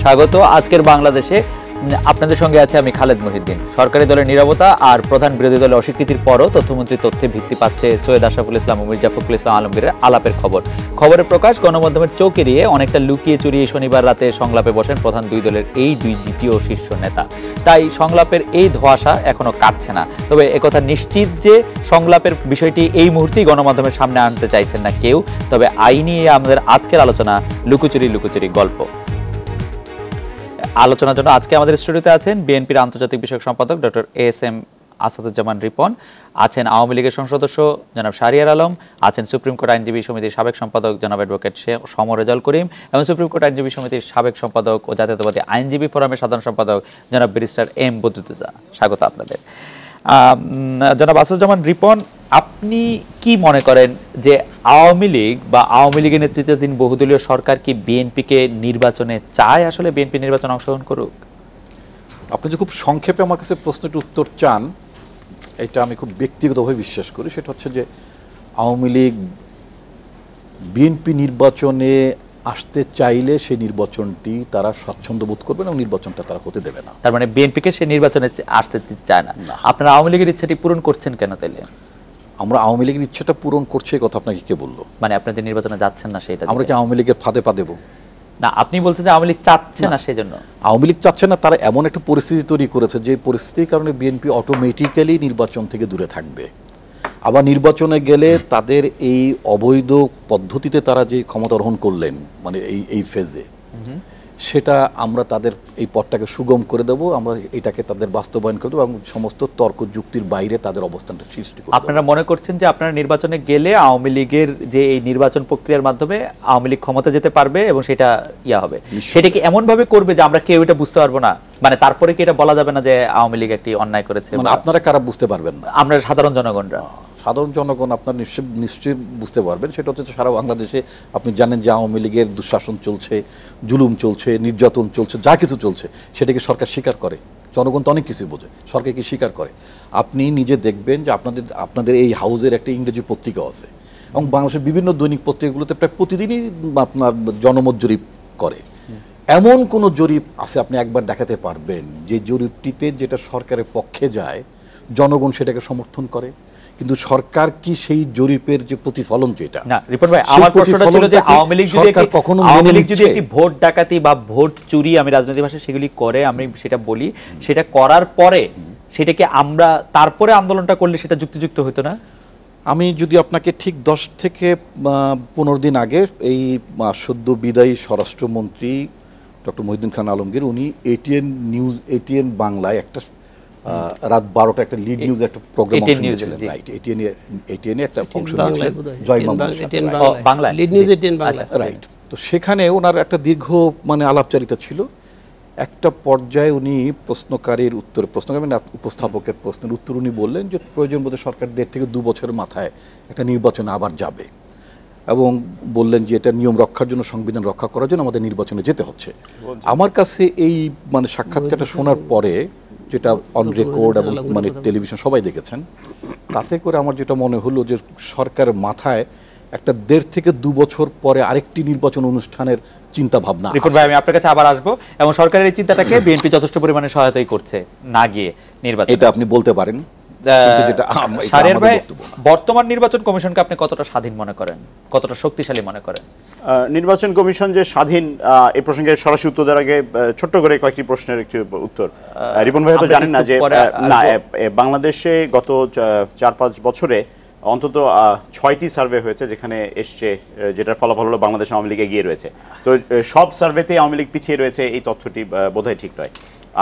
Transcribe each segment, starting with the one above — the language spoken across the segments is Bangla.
স্বাগত। আজকের বাংলাদেশে আপনাদের সঙ্গে আছে আমি খালেদ মহিউদ্দিন। সরকারি দলের নীরবতা আর প্রধান বিরোধী দলের অস্বীকৃতির পরও তথ্যমন্ত্রীর তথ্যে ভিত্তি পাচ্ছে সৈয়দ আশরাফুল ইসলাম ও মির্জা ফখরুল ইসলাম আলমগীরের আলাপের খবরের প্রকাশ গণমাধ্যমের চোখ এড়িয়ে অনেকটা লুকিয়ে চুরিয়ে শনিবার রাতে সংলাপে বসেন প্রধান দুই দলের এই দুই দ্বিতীয় শীর্ষ নেতা। তাই সংলাপের এই ধোঁয়াশা এখনো কাটছে না। তবে একথা নিশ্চিত যে সংলাপের বিষয়টি এই মুহূর্তেই গণমাধ্যমের সামনে আনতে চাইছেন না কেউ। তবে আইনি আমাদের আজকের আলোচনা লুকোচুরি গল্প। আলোচনার জন্য আজকে আমাদের স্টুডিওতে আছেন বিএনপির আন্তর্জাতিক বিষয়ক সম্পাদক ডক্টর এস.এম. আসাদুজ্জামান রিপন, আছেন আওয়ামী লীগের সংসদ সদস্য জনাব শাহরিয়ার আলম, আছেন সুপ্রিম কোর্ট আইনজীবী সমিতির সাবেক সম্পাদক জনাব অ্যাডভোকেট সমর রেজাউল করিম এবং সুপ্রিম কোর্ট আইনজীবী সমিতির সাবেক সম্পাদক ও জাতীয়তাবাদী আইনজীবী ফোরামের সাধারণ সম্পাদক জনাব ব্যারিস্টার এম বদরুদ্দোজা। স্বাগত আপনাদের। জনাব আসাদুজ্জামান রিপন, আপনি কি মনে করেন যে আওয়ামী লীগ বা আওয়ামী লীগের নেতৃত্বাধীন বহুদলীয় সরকার কি বিএনপিকে নির্বাচনে চায়? আসলে বিএনপি নির্বাচনে অংশগ্রহণ করুক? আপনি যে খুব সংক্ষেপে আমার কাছে প্রশ্নটির উত্তর চান, এটা আমি খুব ব্যক্তিগতভাবে বিশ্বাস করি। সেটা হচ্ছে যে আওয়ামী লীগ বিএনপি নির্বাচনে আসতে চাইলে সেই নির্বাচনটি তারা স্বাচ্ছন্দ্য বোধ করবে এবং নির্বাচনটা তারা হতে দেবে না। তার মানে বিএনপিকে সে নির্বাচনে আসতে চায় না। আপনারা আওয়ামী লীগের ইচ্ছাটি পূরণ করছেন কেন তাইলে? আমরা আওয়ামী লীগের ইচ্ছাটা পূরণ করছে, কথা আপনাকে কে বললো? মানে আপনারা যে নির্বাচনে যাচ্ছেন না সেটা আমরা কি আওয়ামী লীগের ফাঁদে পা দেবো? না, আপনি বলছেন যে আওয়ামী লীগ চাচ্ছে না, সেই জন্য আওয়ামী লীগ চাচ্ছে না। তারা এমন একটা পরিস্থিতি তৈরি করেছে যে পরিস্থিতির কারণে বিএনপি অটোমেটিক্যালি নির্বাচন থেকে দূরে থাকবে। আবার নির্বাচনে গেলে তাদের এই অবৈধ পদ্ধতিতে তারা যে ক্ষমতা আরোহণ করলেন, মানে এই ফেজে, সেটা আমরা তাদের এই পথটাকে সুগম করে দেবো। আমরা এটাকে তাদের বাস্তবায়ন করে দেবো এবং সমস্ত তর্ক যুক্তির বাইরে তাদের অবস্থানটা সৃষ্টি করব। আপনারা মনে করছেন যে আপনারা নির্বাচনে গেলে আওয়ামী লীগের যে এই নির্বাচন প্রক্রিয়ার মাধ্যমে আওয়ামী লীগ ক্ষমতা যেতে পারবে এবং সেটা হবে, সেটা কি এমন ভাবে করবে যে আমরা কেউ এটা বুঝতে পারবো না? মানে তারপরে কি এটা বলা যাবে না যে আওয়ামী লীগ একটি অন্যায় করেছে? মানে আপনারা কারা বুঝতে পারবেন না? আমরা সাধারণ জনগণরা। সাধারণ জনগণ আপনার নিশ্চয়ই বুঝতে পারবেন। সেটা হচ্ছে সারা বাংলাদেশে আপনি জানেন যে আওয়ামী লীগের দুঃশাসন চলছে, জুলুম চলছে, নির্যাতন চলছে, যা কিছু চলছে সেটাকে সরকার স্বীকার করে। জনগণ তো অনেক কিছু বোঝে, সরকার কি স্বীকার করে? আপনি নিজে দেখবেন যে আপনাদের এই হাউজের একটা ইংরেজি পত্রিকাও আছে এবং বাংলাদেশের বিভিন্ন দৈনিক পত্রিকাগুলোতে প্রায় প্রতিদিনই আপনার জনমত জরিপ করে। এমন কোনো জরিপ আছে আপনি একবার দেখাতে পারবেন যে জরিপটিতে যেটা সরকারের পক্ষে যায় জনগণ সেটাকে সমর্থন করে? কিন্তু সরকার কি সেই জরিপের যে প্রতিফলন, যেটা না রিপন ভাই, আমার প্রশ্নটা ছিল যে আওয়ামী লীগ যদি একটি ভোট ডাকাতি বা ভোট চুরি, আমি রাজনৈতিক ভাষায় সেগুলি করে, আমি সেটা বলি, সেটা করার পরে সেটাকে আমরা তারপরে আন্দোলনটা করলে সেটা যুক্তিযুক্ত হতো না? আমি যদি আপনাকে ঠিক 10 থেকে 15 দিন আগে এই সদ্য বিদায়ী স্বরাষ্ট্রমন্ত্রী ডক্টর মহিউদ্দিন খান আলমগীর, উনি ATN বাংলায় একটা রাত 12টা একটা লিড নিউজ একটা প্রোগ্রাম ছিলেন, রাইট? ATN একটা অংশ নিয়েছিলেন Joy Bangla lead news ATN Bangla, right? তো সেখানে ওনার একটা দীর্ঘ আলাপচারিতা ছিল। একটা পর্যায়ে উনি উপস্থাপকের প্রশ্নের উত্তর উনি বললেন যে প্রয়োজন বোধে সরকার 1.5 থেকে 2 বছরের মাথায় একটা নির্বাচনে আবার যাবে এবং বললেন যে এটা নিয়ম রক্ষার জন্য, সংবিধান রক্ষা করার জন্য আমাদের নির্বাচনে যেতে হচ্ছে। আমার কাছে এই সাক্ষাৎকারটা শোনার পরে, যেটা অন রেকর্ড এবং টেলিভিশন সবাই দেখেছেন, তাতে করে আমার যেটা মনে হলো যে সরকারের মাথায় একটা 1.5 থেকে 2 বছর পরে আরেকটি নির্বাচন অনুষ্ঠানের চিন্তা ভাবনা। রিপন ভাই, আমি আপনার কাছে আবার আসবো এবং সরকারের এই চিন্তাটাকে বিএনপি যথেষ্ট পরিমাণে সহায়তাই করছে না গিয়ে নির্বাচন, এটা আপনি বলতে পারেন। বর্তমান নির্বাচন কমিশনকে আপনি কতটা স্বাধীন মনে করেন, কতটা শক্তিশালী মনে করেন? নির্বাচন কমিশন যে স্বাধীন, এই প্রসঙ্গে সরাসরি উত্তর দেওয়ার আগে ছোট্ট করে কয়েকটি প্রশ্নের একটি উত্তর। রিপন ভাই তো জানেন না যে বাংলাদেশে গত 4-5 বছরে অন্তত 6টি সার্ভে হয়েছে যেখানে এসছে, যেটার ফলাফল হলো বাংলাদেশ আওয়ামী লীগ এগিয়ে রয়েছে। তো সব সার্ভেতে আওয়ামী লীগ পিছিয়ে রয়েছে, এই তথ্যটি বোধহয় ঠিক নয়।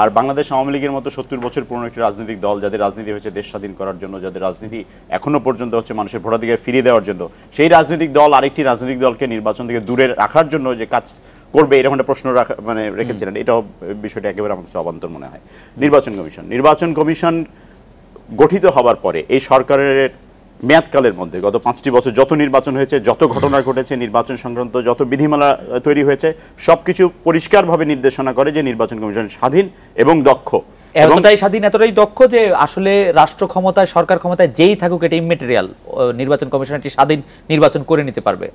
আর বাংলাদেশ আওয়ামী লীগের মতো 70 বছর পুরনো একটি রাজনৈতিক দল, যাদের রাজনীতি হচ্ছে দেশ স্বাধীন করার জন্য, যাদের রাজনীতি এখনো পর্যন্ত হচ্ছে মানুষের ভোটাধিকার ফিরিয়ে দেওয়ার জন্য, সেই রাজনৈতিক দল আরেকটি রাজনৈতিক দলকে নির্বাচন থেকে দূরে রাখার জন্য যে কাজ করবে এরকম একটা প্রশ্ন রেখেছিলেন। এটাও বিষয়টা একেবারে আমার কাছে অবান্তর মনে হয়। নির্বাচন কমিশন গঠিত হবার পরে এই সরকারের মেয়াদকালের মধ্যে গত 5টি বছর যত নির্বাচন হয়েছে, যত ঘটনা ঘটেছে, নির্বাচন সংক্রান্ত যত বিধিমালা তৈরি হয়েছে, সবকিছু পরিষ্কারভাবে নির্দেশনা করে যে নির্বাচন কমিশন স্বাধীন এবং দক্ষ। এতটাই স্বাধীন, এতটাই দক্ষ যে আসলে রাষ্ট্র ক্ষমতায়, সরকার ক্ষমতায় যেই থাকুক, এটা ইম্যাটেরিয়াল, নির্বাচন কমিশন একটি স্বাধীন নির্বাচন করে নিতে পারবে।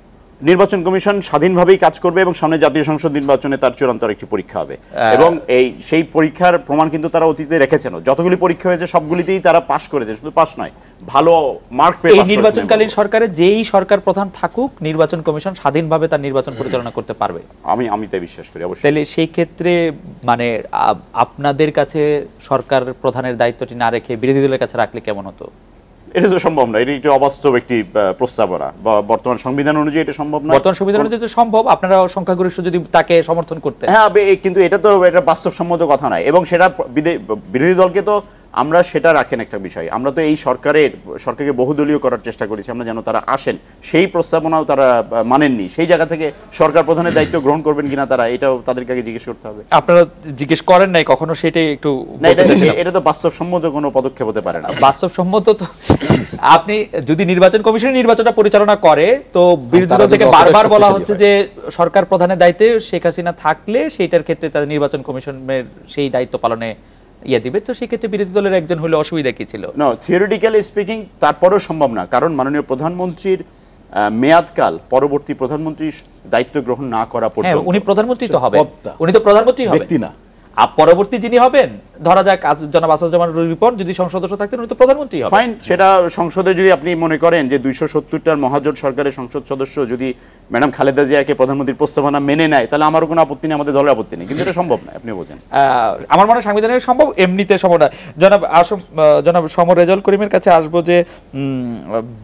নির্বাচন কমিশন স্বাধীনভাবেই কাজ করবে এবং সামনে জাতীয় সংসদ নির্বাচনে তার চূড়ান্ত একটি পরীক্ষা হবে এবং সেই পরীক্ষার প্রমাণ কিন্তু তারা অতীতে রেখেছেন। যতগুলি পরীক্ষা হয়েছে সবগুলিতেই তারা পাস করেছে, শুধু পাস নয়, ভালো মার্ক পেয়ে এই নির্বাচনকালীন সরকারে যেই সরকার প্রধান থাকুক নির্বাচন কমিশন স্বাধীনভাবে তার নির্বাচন পরিচালনা করতে পারবে। আমি তাই বিশ্বাস করি অবশ্যই। তাহলে সেই ক্ষেত্রে মানে আপনাদের কাছে সরকার প্রধানের দায়িত্বটি না রেখে বিরোধী দলের কাছে রাখলে কেমন হতো? এটা তো সম্ভব না, এটা একটি অবাস্তব একটি প্রস্তাবনা। বর্তমান সংবিধান অনুযায়ী এটা সম্ভব না। বর্তমান সংবিধান অনুযায়ী তো সম্ভব, আপনারা সংখ্যাগরিষ্ঠ যদি তাকে সমর্থন করতে। হ্যাঁ, কিন্তু এটা তো এটা বাস্তবসম্মত কথা নয় এবং সেটা বিরোধী দলকে তো আমরা সেটা রাখেন একটা বিষয়। আমরা তো এই সরকারকে বহুদলীয় করার চেষ্টা করেছি আমরা যেন তারা আসেন, সেই প্রস্তাবনাও তারা মানেননি। সেই জায়গা থেকে সরকার প্রধানের দায়িত্ব গ্রহণ করবেন কিনা তারা, এটাও তাদেরকে আগে জিজ্ঞেস করতে হবে। আপনারা জিজ্ঞেস করেন নাই কখনো? সেটাই একটু এটা তো বাস্তবসম্মত কোনো পদক্ষেপ হতে পারে না। বাস্তবসম্মত তো আপনি যদি নির্বাচন কমিশন নির্বাচনটা পরিচালনা করে, তো বিরোধী দল থেকে বারবার বলা হচ্ছে যে সরকার প্রধানের দায়িত্বে শেখ হাসিনা থাকলে সেইটার ক্ষেত্রে তাদের নির্বাচন কমিশনের সেই দায়িত্ব পালনে দিবে, তো সেই ক্ষেত্রে বিরোধী দলের একজন হলে অসুবিধা কি ছিল? না, থিওরিটিক্যালি স্পিকিং তারপরেও সম্ভব না, কারণ মাননীয় প্রধানমন্ত্রীর মেয়াদকাল পরবর্তী প্রধানমন্ত্রীর দায়িত্ব গ্রহণ না করা পর্যন্ত উনি প্রধানমন্ত্রী তো হবেন, উনি তো প্রধানমন্ত্রী হবেন না। আর পরবর্তী যিনি হবেন, ধরা যাক জনাব আসাদুজ্জামান রিপন যদি সংসদ সদস্য থাকতেন, উনি তো প্রধানমন্ত্রী হবেন। ফাইন, সেটা সংসদে যদি আপনি মনে করেন যে 270টার মহাজোট সরকারের সংসদ সদস্য যদি ম্যাডাম খালেদা জিয়াকে প্রধানমন্ত্রীর প্রস্তাবনা মেনে নেয়, তাহলে আমারও কোনো আপত্তি নেই, আমাদের দলের আপত্তি নেই, কিন্তু এটা সম্ভব না, আপনি বোঝেন। আমার মনে হয় সাংবিধানিক সম্ভব, এমনিতে সম্ভব না। জনাব সমর রেজাউল করিমের কাছে আসবো যে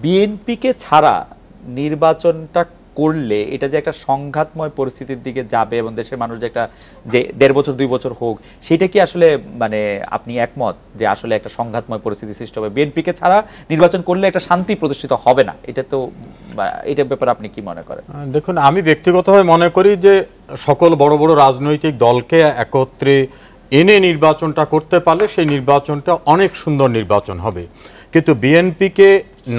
বিএনপিকে ছাড়া নির্বাচনটা করলে এটা যে একটা সংঘাতময় পরিস্থিতির দিকে যাবে এবং দেশের মানুষ যে একটা যে 1.5 বছর 2 বছর হোক, সেটা কি আসলে মানে আপনি একমত যে আসলে একটা সংঘাতময় পরিস্থিতি সৃষ্টি হবে? বিএনপিকে ছাড়া নির্বাচন করলে একটা শান্তি প্রতিষ্ঠিত হবে না, এটা তো এটার ব্যাপারে আপনি কি মনে করেন? দেখুন, আমি ব্যক্তিগতভাবে মনে করি যে সকল বড় বড় রাজনৈতিক দলকে একত্রে এনে নির্বাচনটা করতে পারলে সেই নির্বাচনটা অনেক সুন্দর নির্বাচন হবে। কিন্তু বিএনপিকে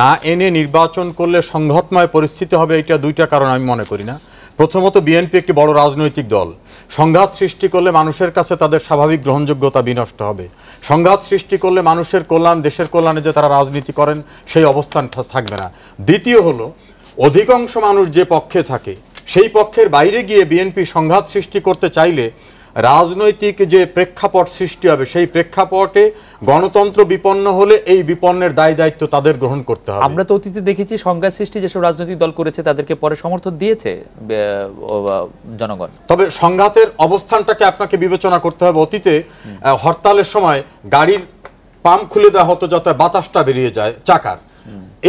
না এনে নির্বাচন করলে সংঘাতময় পরিস্থিতি হবে, এটা দুইটা কারণ আমি মনে করি না। প্রথমত, বিএনপি একটি বড় রাজনৈতিক দল, সংঘাত সৃষ্টি করলে মানুষের কাছে তাদের স্বাভাবিক গ্রহণযোগ্যতা বিনষ্ট হবে। সংঘাত সৃষ্টি করলে মানুষের কল্যাণ, দেশের কল্যাণে যে তারা রাজনীতি করেন সেই অবস্থান থাকবে না। দ্বিতীয় হলো, অধিকাংশ মানুষ যে পক্ষে থাকে সেই পক্ষের বাইরে গিয়ে বিএনপি সংঘাত সৃষ্টি করতে চাইলে রাজনৈতিক যে প্রেক্ষাপট সৃষ্টি হবে, সেই প্রেক্ষাপটে গণতন্ত্র বিপন্ন হলে এই বিপন্নের দায় দায়িত্ব তাদের গ্রহণ করতে হবে। আমরা তো অতীতে দেখেছি সংঘাত সৃষ্টি যেসব রাজনৈতিক দল করেছে তাদেরকে পরে সমর্থন দিয়েছে জনগণ। তবে সংঘাতের অবস্থানটাকে আপনাকে বিবেচনা করতে হবে। অতীতে হরতালের সময় গাড়ির পাম্প খুলে দেওয়া হতো যাতে বাতাসটা বেরিয়ে যায় চাকার,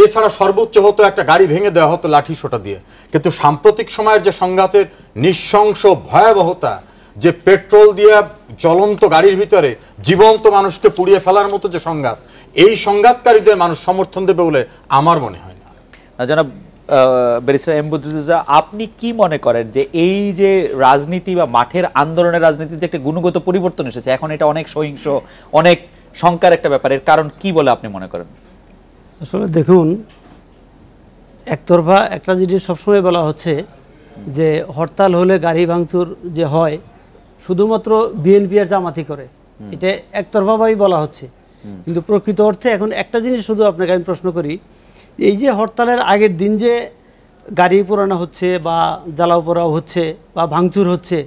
এছাড়া সর্বোচ্চ হতো একটা গাড়ি ভেঙে দেওয়া হতো লাঠি সোটা দিয়ে। কিন্তু সাম্প্রতিক সময়ের যে সংঘাতের নৃশংস ভয়াবহতা, যে পেট্রোল দিয়ে জ্বলন্ত গাড়ির ভিতরে জীবন্ত মানুষকে পুড়িয়ে ফেলার মতো যে সংঘাত, এই সংঘাতকারীদের মানুষ সমর্থন দেবে বলে আমার মনে হয় না। জনাব ব্যারিস্টার এম বদরুদ্দোজা, আপনি কি মনে করেন যে এই যে রাজনীতি বা মাঠের আন্দোলনের রাজনীতির যে একটা গুণগত পরিবর্তন এসেছে, এখন এটা অনেক সহিংস, অনেক শঙ্কার একটা ব্যাপার, এর কারণ কি বলে আপনি মনে করেন? আসলে দেখুন, একতরফা একটা জিনিস সবসময় বলা হচ্ছে যে হরতাল হলে গাড়ি ভাঙচুর যে হয় শুধুমাত্র বিএনপি আর জামাতি করে, এটা একতরফাভাবেই বলা হচ্ছে। কিন্তু প্রকৃত অর্থে এখন একটা জিনিস শুধু আপনাকে আমি প্রশ্ন করি, এই যে হরতালের আগের দিন যে গাড়ি পোড়ানো হচ্ছে বা জ্বালাও পোড়াও হচ্ছে বা ভাঙচুর হচ্ছে,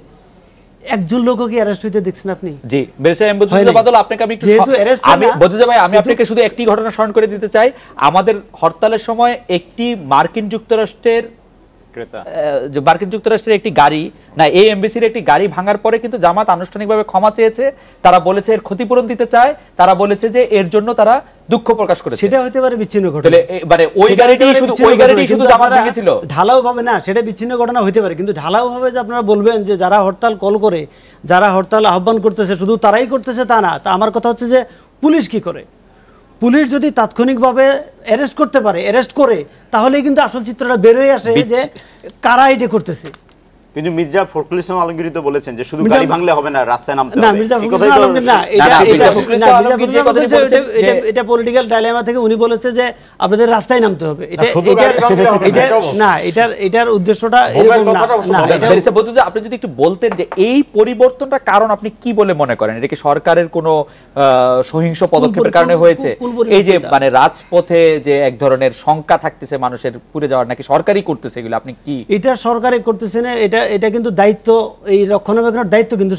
একজন লোকও কি অ্যারেস্ট হইতে দেখছেন আপনি? জি, ব্যারিস্টার এম বদরুদ্দোজা বাদল, আপনাকে আমি বদরুদ্দোজা ভাই, আমি আপনাকে শুধু একটি ঘটনা স্মরণ করে দিতে চাই। আমাদের হরতালের সময় একটি মার্কিন যুক্তরাষ্ট্রের একটি গাড়ি না, এই এমবিসির একটি গাড়ি ভাঙার পরে কিন্তু জামাত আনুষ্ঠানিকভাবে ক্ষমা চেয়েছে, তারা বলেছে এর ক্ষতিপূরণ দিতে চায়, তারা বলেছে যে এর জন্য তারা দুঃখ প্রকাশ করেছে। সেটা হতে পারে বিচ্ছিন্ন ঘটনা, মানে ওই গাড়িটি শুধু জামাত ভেঙেছিল, ঢালাও ভাবে না, সেটা বিচ্ছিন্ন ঘটনা হতে পারে। কিন্তু ঢালাও ভাবে যে আপনারা বলবেন যে যারা হরতাল কল করে, যারা হরতাল আহ্বান করতেছে শুধু তারাই করতেছে তা না। তা আমার কথা হচ্ছে যে পুলিশ কি করে? পুলিশ যদি তাৎক্ষণিকভাবে অ্যারেস্ট করতে পারে, অ্যারেস্ট করে, তাহলে কিন্তু আসল চিত্রটা বের হয়ে আসে যে কারা এটা করতেছে। কিন্তু মির্জা ফখরুল ইসলাম আলমগীর তো বলেছেন যে শুধু গাড়ি ভাঙলে হবে না, রাস্তায় নামতে হবে। না, মির্জা ফখরুল ইসলাম আলমগীর না, এটা পলিটিক্যাল ডাইলেমা থেকে উনি বলেছে যে আপনাদের রাস্তায় নামতে হবে। এটার উদ্দেশ্যটা এরকম না। আপনি যদি একটু বলতেন যে এই পরিবর্তনটা কারণ আপনি কি বলে মনে করেন? এটা কি সরকারের কোনো সহিংস পদক্ষেপের কারণে হয়েছে? এই যে মানে রাজপথে যে এক ধরনের শঙ্কা থাকতেছে মানুষের পুড়ে যাওয়ার, নাকি সরকারই করতেছে এগুলো? আপনি কি এটা সরকারই করতেছে না, এটা কিন্তু দায়িত্ব, এই রক্ষণাবেক্ষণের দায়িত্ব কিন্তু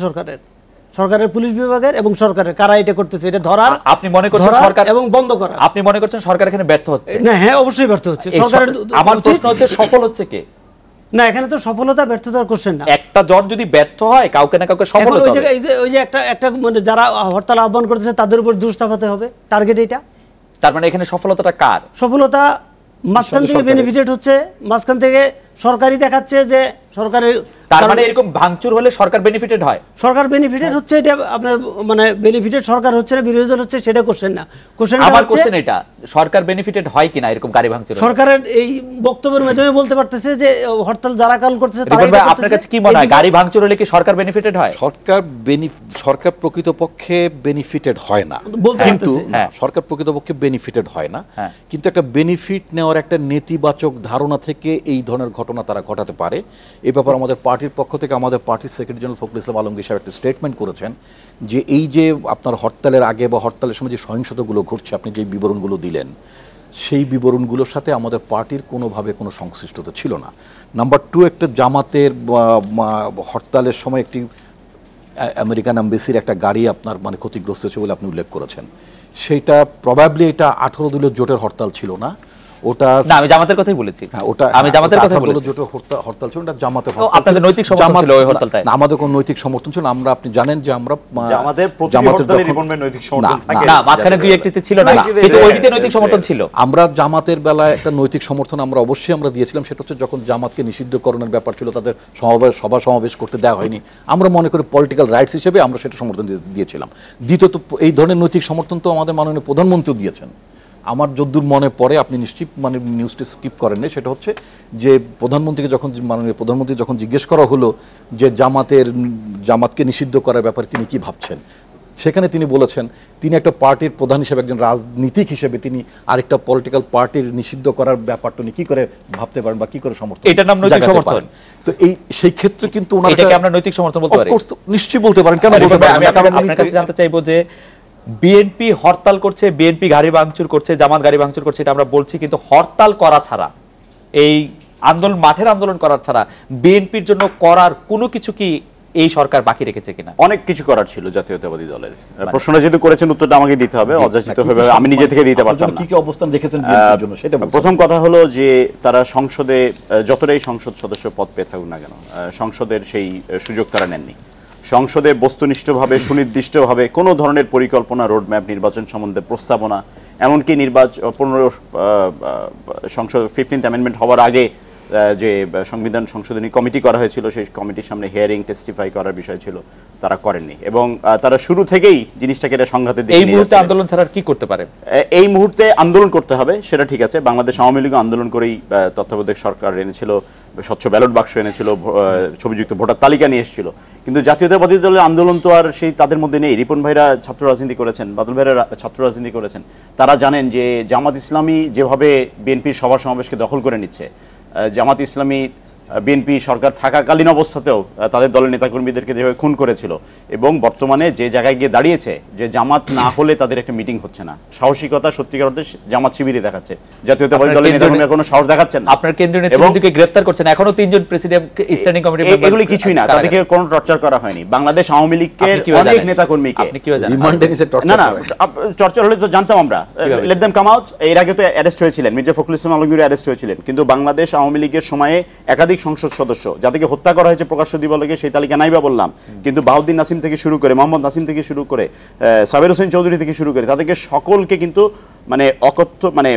সরকারের পুলিশ বিভাগের এবং সরকারের, কারা এটা করতেছে এটা ধরার। আপনি মনে করছেন সরকার এবং বন্ধ করা? আপনি মনে করছেন সরকার এখানে ব্যর্থ হচ্ছে? না, হ্যাঁ অবশ্যই ব্যর্থ হচ্ছে সরকারের। আমার প্রশ্ন হচ্ছে সফল হচ্ছে কে? না, এখানে তো সফলতা ব্যর্থতার কোশ্চেন না। একটা জন যদি ব্যর্থ হয় কাউকে না কাউকে সফল হতে হবে। ওই যে একটা মানে যারা হরতাল আহ্বান করতেছে তাদের উপর দোষ চাপাতে হবে, টার্গেট এটা। তার মানে এখানে সফলতাটা কার? সফলতা মাঝখান থেকে বেনিফিটেড হচ্ছে, মাঝখান থেকে সরকারি দেখাচ্ছে যে সরকারের। তার মানে এরকম ভাঙচুর হলে সরকার বেনিফিটেড হয়? সরকার বেনিফিটেড হচ্ছে, এটা আপনার মানে বেনিফিটেড সরকার হচ্ছে না বিরোধী দল হচ্ছে, সেটা কোশ্চেন না। আমার কোশ্চেন এটা, সরকার বেনিফিটেড হয় কিনা এরকম গাড়ি ভাঙচুর? সরকারের এই বক্তব্যের মাধ্যমে বলতে পারতেছে যে হরতাল যারা কাল করতেছে তারা। আপনার কাছে কি মনে হয় গাড়ি ভাঙচুর হলে কি সরকার বেনিফিটেড হয়? সরকার প্রকৃতপক্ষে বেনিফিটেড হয় না, কিন্তু সরকার প্রকৃতপক্ষে বেনিফিটেড হয় না, কিন্তু একটা বেনিফিট নেওয়ার একটা নেতিবাচক ধারণা থেকে এই ধরনের ঘটনা তারা ঘটাতে পারে। এই ব্যাপারে আমাদের পার্টির পক্ষ থেকে আমাদের পার্টির সেক্রেটারি জেনারেল ফখরুল ইসলাম আলমগীর সাহেব একটা স্টেটমেন্ট করেছেন যে এই যে আপনার হরতালের আগে বা হরতালের সময় যে সহিংসতাগুলো ঘটছে, আপনি যে বিবরণগুলো দিলেন, সেই বিবরণগুলোর সাথে আমাদের পার্টির কোনোভাবে কোনো সংশ্লিষ্টতা ছিল না। নাম্বার 2, একটা জামাতের হরতালের সময় একটি আমেরিকান এমবেসির একটা গাড়ি আপনার মানে ক্ষতিগ্রস্ত হয়েছে বলে আপনি উল্লেখ করেছেন। সেইটা প্রবাবলি এটা 18 দলীয় জোটের হরতাল ছিল না, ওটা না, আমি জামাতের কথাই বলেছি। হ্যাঁ, ওটা আমি জামাতের কথাই বলেছি। জোটের হরতাল ছিল, এটা জামাতের। আপনাদের নৈতিক সমর্থন ছিল ওই হরতালটায়? না, আমাদের কোনো নৈতিক সমর্থন ছিল না। আমরা, আপনি জানেন যে আমরা জামাতের প্রতিটি হরতালে রিপনের নৈতিক সমর্থন থাকে না, মাঝখানে দুই একটিতে ছিল না, কিন্তু ওইটিতে নৈতিক সমর্থন ছিল। আমরা জামাতের বেলায় একটা নৈতিক সমর্থন আমরা অবশ্যই আমরা দিয়েছিলাম। সেটা হচ্ছে যখন জামাতকে নিষিদ্ধকরণের ব্যাপার ছিল, তাদের সভা সমাবেশ করতে দেওয়া হয়নি, আমরা মনে করি পলিটিক্যাল রাইটস হিসেবে আমরা সেটা সমর্থন দিয়েছিলাম। দ্বিতীয়ত, এই ধরনের নৈতিক সমর্থন তো আমাদের মাননীয় প্রধানমন্ত্রী দিয়েছেন। আমার যদ্দূর মনে পড়ে, আপনি নিশ্চিত মানে নিউজটি স্কিপ করেন না, সেটা হচ্ছে যে প্রধানমন্ত্রীকে যখন মাননীয় প্রধানমন্ত্রী যখন জিজ্ঞেস করা হলো যে জামাতকে নিষিদ্ধ করার ব্যাপারে তিনি কি ভাবছেন, সেখানে তিনি বলেছেন তিনি একটা পার্টির প্রধান হিসেবে, একজন রাজনীতিক হিসেবে তিনি আরেকটা পলিটিক্যাল পার্টির নিষিদ্ধ করার ব্যাপারটা উনি কি করে ভাবতে পারেন বা কি করে সমর্থন, এটার নাম নৈতিক সমর্থন। তো এই সেই ক্ষেত্রে কিন্তু এটাকে আমরা নৈতিক সমর্থন বলতে পারি? নিশ্চয়ই বলতে পারেন। কেন বলতে পারেন? আমি আপনার কাছে জানতে চাইবো যে বিএনপি হরতাল করছে, বিএনপি গাড়ি ভাঙচুর করছে, জামাত গাড়ি ভাঙচুর করছে, এটা আমরা বলছি, কিন্তু হরতাল করা ছাড়া, এই আন্দোলন, মাঠের আন্দোলন করার ছাড়া বিএনপির জন্য করার কোনো কিছু কি এই সরকার বাকি রেখেছে কিনা? অনেক কিছু করার ছিল জাতীয়তাবাদী দলের। প্রশ্নটা যেহেতু করেছেন, উত্তরটা আমাকে দিতে হবে, অযাচিতভাবে আমি নিজে থেকে দিতে পারতাম না। কি কি অবস্থান রেখেছেন বিএনপির জন্য সেটা বলুন। প্রথম কথা হলো যে তারা সংসদে যতটাই সংসদ সদস্য পদ পেয়ে থাকুক না কেন, সংসদের সেই সুযোগ তারা নেননি। সংসদে বস্তুনিষ্ঠভাবে, সুনির্দিষ্টভাবে কোনো ধরনের পরিকল্পনা, রোডম্যাপ, নির্বাচন সম্বন্ধে প্রস্তাবনা, এমনকি 15th অ্যামেন্ডমেন্ট হওয়ার আগে যে সংবিধান সংশোধনী কমিটি করা হয়েছিল, সেই কমিটির সামনে হিয়ারিং, টেস্টিফাই করার বিষয় ছিল, তারা করেননি। এবং তারা শুরু থেকেই জিনিসটাকে এটা সংঘাতের দিকে নিয়ে যাচ্ছে। এই মুহূর্তে আন্দোলন ছাড়া কি করতে পারে? এই মুহূর্তে আন্দোলন করতে হবে, সেটা ঠিক আছে। বাংলাদেশ আওয়ামী লীগ আন্দোলন করেই তত্ত্বাবধায়ক সরকার এনেছিল, স্বচ্ছ ব্যালট বাক্স এনেছিল, ছবিযুক্ত ভোটার তালিকা নিয়ে এসেছিল। কিন্তু জাতীয়তাবাদী দলের আন্দোলন তো আর সেই তাদের মধ্যে নেই। রিপন ভাইরা ছাত্র রাজনীতি করেছেন, বাদল ভাইরা ছাত্র রাজনীতি করেছেন, তারা জানেন যে জামাত ইসলামী যেভাবে বিএনপির সভা সমাবেশকে দখল করে নিচ্ছে, জামাত ইসলামী বিএনপি সরকার থাকাকালীন অবস্থাতেও তাদের দলের নেতাকর্মীদেরকে যেভাবে খুন করেছিল, এবং বর্তমানে যে জায়গায় গিয়ে দাঁড়িয়েছে যে জামাত না হলে তাদের একটা মিটিং হচ্ছে না, সাহসিকতা সত্যিকার অর্থে জামাত শিবিরে দেখাচ্ছে, জাতীয়তাবাদী দলের নেতাকর্মীরা কোনো সাহস দেখাচ্ছেন না। আপনার কেন্দ্রীয় নেতৃত্বকে গ্রেফতার করছেন, এখনো 3 জন প্রেসিডেন্ট, স্ট্যান্ডিং কমিটি মেম্বার, এগুলি কিছুই না, তাদেরকে কোনো টর্চার করা হয়নি। বাংলাদেশ আওয়ামী লীগের অনেক নেতাকর্মীকে না না টর্চার হলে তো জানতাম আমরা, লেট দেম কাম আউট। এর আগে তো অ্যারেস্ট হয়েছিলেন, মির্জা ফখরুল ইসলাম আলমগীর অ্যারেস্ট হয়েছিলেন, কিন্তু বাংলাদেশ আওয়ামী লীগের সময়ে একাধিক সংসদ সদস্য যাদেরকে হত্যা করা হয়েছে প্রকাশ্য দিবলকে, সেই তালিকা নাইবা বললাম, কিন্তু বাউদ্দিন নাসিম থেকে শুরু করে, মোহাম্মদ নাসিম থেকে শুরু করে, সাবের হোসেন চৌধুরী থেকে শুরু করে, তাদেরকে সকলকে কিন্তু মানে অকথ্য মানে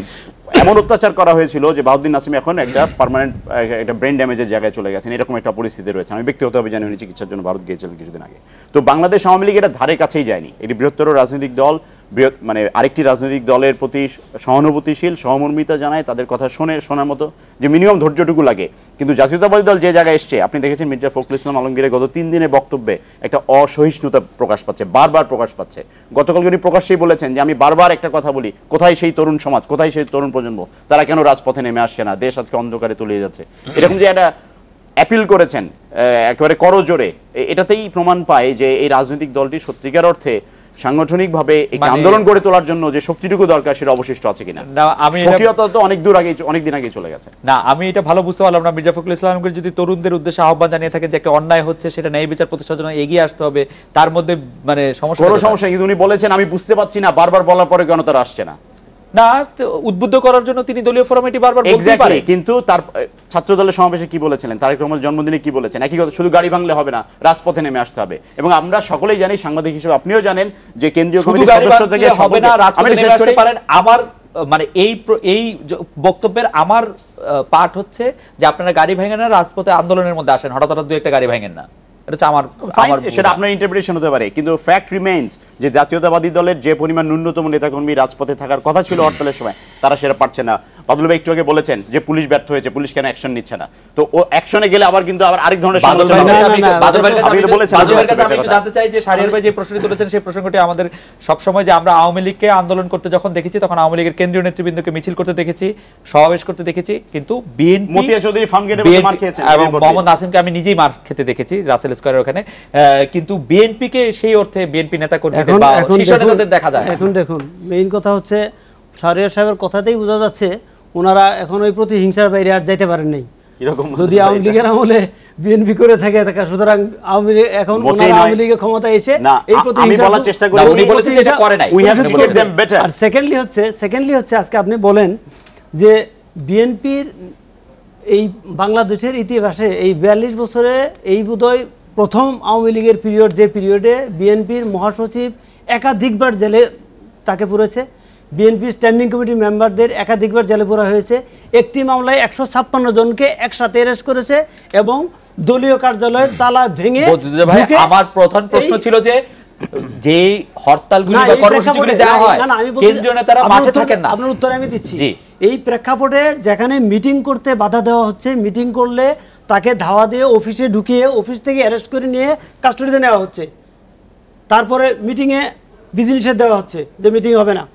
এমন অত্যাচার করা হয়েছিল যে বাউদ্দিন নাসিম এখন একটা পার্মানেন্ট একটা ব্রেন ড্যামেজের জায়গায় চলে গেছেন, এরকম একটা পরিস্থিতি রয়েছে। আমি ব্যক্তিগতভাবে জানি, উনি চিকিৎসার জন্য ভারত গিয়েছিলেন কিছুদিন আগে। তো বাংলাদেশ আওয়ামী লীগ এটা ধারে কাছেই যায়নি। এটি বৃহত্তর রাজনৈতিক দল, মানে আরেকটি রাজনৈতিক দলের প্রতি সহানুভূতিশীল, সহমর্মিতা জানায়, তাদের কথা শোনার মতো যে মিনিমাম ধৈর্যটুকু লাগে। কিন্তু জাতীয়তাবাদী দল যে জায়গায় এসছে, আপনি দেখেছেন মির্জা ফখরুল ইসলাম আলমগীরের গত 3 দিনের বক্তব্যে একটা অসহিষ্ণুতা প্রকাশ পাচ্ছে, বারবার প্রকাশ পাচ্ছে। গতকাল উনি প্রকাশ্যেই বলেছেন যে আমি বারবার একটা কথা বলি, কোথায় সেই তরুণ সমাজ, কোথায় সেই তরুণ প্রজন্ম, তারা কেন রাজপথে নেমে আসছে না, দেশ আজকে অন্ধকারে তলিয়ে যাচ্ছে, এরকম যে একটা অ্যাপিল করেছেন একেবারে করজোরে, এটাতেই প্রমাণ পায় যে এই রাজনৈতিক দলটি সত্যিকার অর্থে সাংগঠনিকভাবে একটি আন্দোলন গড়ে তোলার জন্য যে শক্তিটুকু দরকার সেটা অবশিষ্ট আছে কিনা। আমি সক্রিয়তা তো অনেক দূর আগে, অনেক দিন আগে চলে গেছে। না, আমি এটা ভালো বুঝতে পারলাম না মির্জা ফখরুল ইসলাম আলমগীর যদি তরুণদের উদ্দেশ্যে আহ্বান জানিয়ে থাকেন যে একটা অন্যায় হচ্ছে, সেটা ন্যায় বিচার প্রতিষ্ঠার জন্য এগিয়ে আসতে হবে, তার মধ্যে মানে সমস্যা কিন্তু উনি বলেছেন আমি বুঝতে পারছি না, বারবার বলার পরে কেন তারা আসছে না। না, উদ্বুদ্ধ করার জন্য তিনি দলীয় ফোরামে এটি বারবার বলতেই পারেন। কিন্তু তার ছাত্র দলের সমাবেশে কি বলেছিলেন, তারেক রহমানের জন্মদিনে কি বলেছেন, একই কথা, শুধু গাড়ি ভাঙলে হবে না, রাজপথে নেমে আসতে হবে। এবং আমরা সকলেই জানি, সাংবাদিক হিসেবে আপনিও জানেন যে কেন্দ্রীয় কমিটির সদস্য থেকে হবে না, রাজপথে নেমে আসতে পারেন। আমার মানে এই বক্তব্যের আমার পাঠ হচ্ছে যে আপনারা গাড়ি ভাঙেন না, রাজপথে আন্দোলনের মধ্যে আসেন, হঠাৎ দুই একটা গাড়ি ভাঙেন না, সেটা আপনার ইন্টারপ্রিটেশন হতে পারে। কিন্তু ফ্যাক্ট রিমেইনস যে জাতীয়তাবাদী দলের যে পরিমাণ ন্যূনতম নেতাকর্মী রাজপথে থাকার কথা ছিল হরতালের সময়, তারা সেটা পারছে না। বাদল ভাই একটু আগে বলেছেন যে পুলিশ ব্যর্থ হয়েছে, পুলিশ কেন অ্যাকশন নিচ্ছে না, তো ও অ্যাকশনে গেলে আবার কিন্তু আবার আরেক ধরনের জানতে চাই যে শাহরিয়ার ভাই যে প্রশ্নটি তুলেছেন সেই প্রসঙ্গটি আমাদের সবসময় যে আমরা আওয়ামী লীগকে আন্দোলন করতে যখন দেখেছি তখন আওয়ামী লীগের কেন্দ্রীয় নেতৃবৃন্দকে মিছিল করতে দেখেছি, সমাবেশ করতে দেখেছি, কিন্তু বিএনপি মতিয়া চৌধুরী ফার্ম গেটে মার খেয়েছেন এবং মোহাম্মদ নাসিমকে আমি নিজেই মার খেতে দেখেছি রাসেল স্কয়ারের ওখানে, কিন্তু বিএনপিকে সেই অর্থে বিএনপি নেতা কর্মীদের বা শীর্ষ নেতাদের দেখা যায়। এখন দেখুন, মেইন কথা হচ্ছে শাহরিয়ার সাহেবের কথাতেই বোঝা যাচ্ছে ওনারা এখন ওই প্রতিহিংসার বাইরে আর যাইতে পারেন নাই। যদি আওয়ামী লীগের আমলে বিএনপি করে থাকে, সুতরাং আওয়ামী লীগ এখন আওয়ামী লীগের ক্ষমতা এসে এই প্রতিহিংসা বলার চেষ্টা করে, উনি বলেছেন এটা করে নাই। আর সেকেন্ডলি হচ্ছে আজকে আপনি বলেন যে বিএনপির এই বাংলাদেশের ইতিহাসে এই 42 বছরে এই বোধহয় প্রথম আওয়ামী লীগের পিরিয়ড, যে পিরিয়ডে বিএনপির মহাসচিব একাধিকবার জেলে তাকে পুরেছে, বিএনপি স্ট্যান্ডিং কমিটির মেম্বারদের একাধিকবার জেলে পোড়া হয়েছে, একটি মামলায় 156 জনকে একসাথে অ্যারেস্ট করেছে এবং দলীয় কার্যালয়ে তালা ভেঙে। আমার প্রধান প্রশ্ন ছিল যে যে হরতালগুলি বা কর্মসূচিগুলি দেওয়া হয় কেন্দ্রীয় নেতারা মাঠে থাকেন না। আপনার উত্তর আমি দিচ্ছি। এই প্রেক্ষাপটে যেখানে মিটিং করতে বাধা দেওয়া হচ্ছে, মিটিং করলে তাকে ধাওয়া দিয়ে অফিসে ঢুকিয়ে অফিস থেকে অ্যারেস্ট করে নিয়ে কাস্টডিতে নেওয়া হচ্ছে, তারপরে মিটিংয়ে বিধিনিষেধ দেওয়া হচ্ছে যে মিটিং হবে না,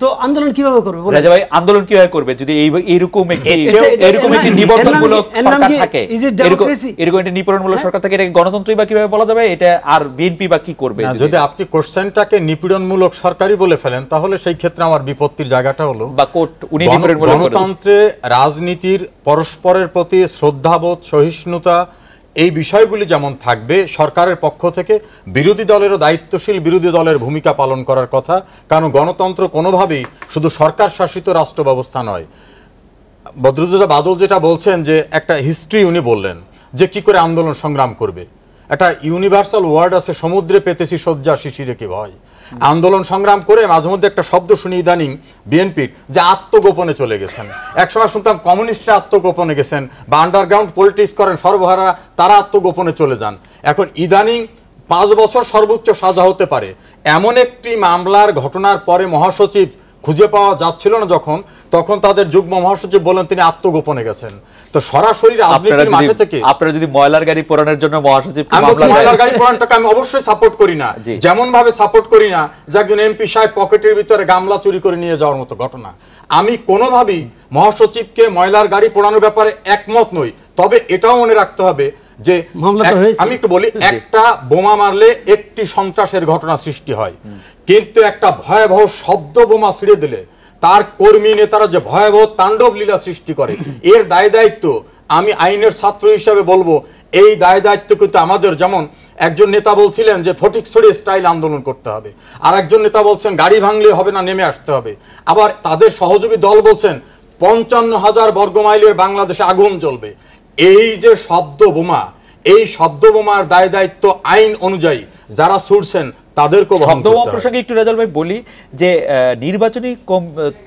তো আন্দোলন কিভাবে করবে? রাজা ভাই, আন্দোলন কিভাবে করবে যদি এইরকম একটি নিবর্তনমূলক সরকার থাকে, এরকম একটি নিপীড়নমূলক সরকার থাকে, এটা গণতন্ত্রই বা কিভাবে বলা যাবে? এটা আর বিএনপি বা কি করবে? যদি আপনি কোশ্চেনটাকে নিপীড়নমূলক সরকারই বলে ফেলেন, তাহলে সেই ক্ষেত্রে আমার বিপত্তির জায়গাটা হলো বা কোর্ট উনি নিপীড়নমূলক গণতন্ত্রে রাজনীতির পরস্পরের প্রতি শ্রদ্ধাবোধ, সহিষ্ণুতা, এই বিষয়গুলি যেমন থাকবে, সরকারের পক্ষ থেকে বিরোধী দলেরও দায়িত্বশীল বিরোধী দলের ভূমিকা পালন করার কথা। কারণ গণতন্ত্র কোনোভাবেই শুধু সরকার শাসিত রাষ্ট্র ব্যবস্থা নয়। বদরুদ্দোজা বাদল যেটা বলছেন যে একটা হিস্ট্রি উনি বললেন যে কি করে আন্দোলন সংগ্রাম করবে, একটা ইউনিভার্সাল ওয়ার্ড আছে, সমুদ্রে পেতেছি শয্যা শিশিরে কি ভয়। আন্দোলন সংগ্রাম করে মাঝে মধ্যে একটা শব্দ শুনি ইদানিং বিএনপির, যে আত্মগোপনে চলে গেছেন। একসময় শুনতাম কমিউনিস্টরা আত্মগোপনে গেছেন, বা আন্ডারগ্রাউন্ড পলিটিক্স করেন সর্বহারা, তারা আত্মগোপনে চলে যান। এখন ইদানিং 5 বছর সর্বোচ্চ সাজা হতে পারে এমন একটি মামলার ঘটনার পরে মহাসচিব খুঁজে পাওয়া যাচ্ছিল না যখন, তখন তাদের যুগ্ম মহাসচিব বলেন তিনি আত্মগোপনে গেছেন। তো সরাসরি রাজনীতির মাঠে থেকে আপনারা যদি ময়লার গাড়ি পোড়ানোর জন্য মহাসচিব, ময়লার গাড়ি পোড়ানোটাকে আমি অবশ্যই সাপোর্ট করি না, যেমন ভাবে সাপোর্ট করি না যে একজন এমপি সাহেব পকেটের ভিতরে গামলা চুরি করে নিয়ে যাওয়ার মতো ঘটনা। আমি কোনোভাবেই মহাসচিবকে ময়লার গাড়ি পোড়ানোর ব্যাপারে একমত নই। তবে এটাও মনে রাখতে হবে যে আমি একটু বলি, একটা বোমা মারলে একটি সন্ত্রাসের ঘটনা সৃষ্টি হয়, কিন্তু একটা ভয়াবহ শব্দ বোমা ছিঁড়ে দিলে তার কর্মী নেতারা যে ভয়াবহ তাণ্ডব লীলা সৃষ্টি করে, এর দায় দায়িত্ব আমি আইনের ছাত্র হিসাবে বলবো, এই দায় দায়িত্ব কিন্তু আমাদের। যেমন একজন নেতা বলছিলেন যে ফটিকছড়ি স্টাইল আন্দোলন করতে হবে, আর একজন নেতা বলছেন গাড়ি ভাঙলে হবে না, নেমে আসতে হবে। আবার তাদের সহযোগী দল বলছেন 55,000 বর্গমাইলের বাংলাদেশে আগুন জ্বলবে। এই যে শব্দ বোমা, এই শব্দ বোমার দায় দায়িত্ব আইন অনুযায়ী যারা ছুড়ছেন তাদেরকেও বহন শব্দ করতে হবে। প্রসঙ্গে একটু রেজাল ভাই বলি যে নির্বাচনী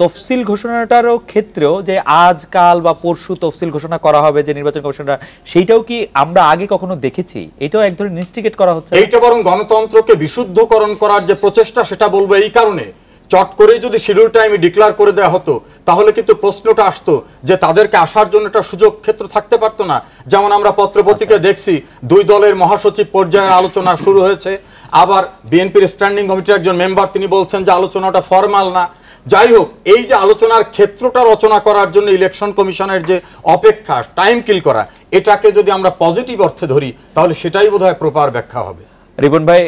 তফসিল ঘোষণাটারও ক্ষেত্রেও যে আজ কাল বা পরশু তফসিল ঘোষণা করা হবে যে নির্বাচন কমিশনরা, সেইটাও কি আমরা আগে কখনো দেখেছি? এটাও এক ধরনের ইনস্টিগেট করা হচ্ছে। এইটা বরং গণতন্ত্রকে বিশুদ্ধকরণ করার যে প্রচেষ্টা, সেটা বলবো এই কারণে, চট করে যদি শিডিউল টাইমে ডিক্লেয়ার করে দেওয়া হতো তাহলে কিন্তু প্রশ্নটা আসতো যে তাদেরকে আসার জন্য একটা সুযোগ ক্ষেত্র থাকতে পারতো না। যেমন আমরা পত্রপত্রিকায় দেখছি 2 দলের মহাসচিব পর্যায়ে আলোচনা শুরু হয়েছে, আবার বিএনপির স্ট্যান্ডিং কমিটির একজন মেম্বার তিনি বলছেন যে আলোচনাটা ফরমাল না। যাই হোক, এই যে আলোচনার ক্ষেত্রটা রচনা করার জন্য ইলেকশন কমিশনের যে অপেক্ষা, টাইম কিল করা, এটাকে যদি আমরা পজিটিভ অর্থে ধরি তাহলে সেটাই বোধহয় প্রপার ব্যাখ্যা হবে। রিপন ভাই,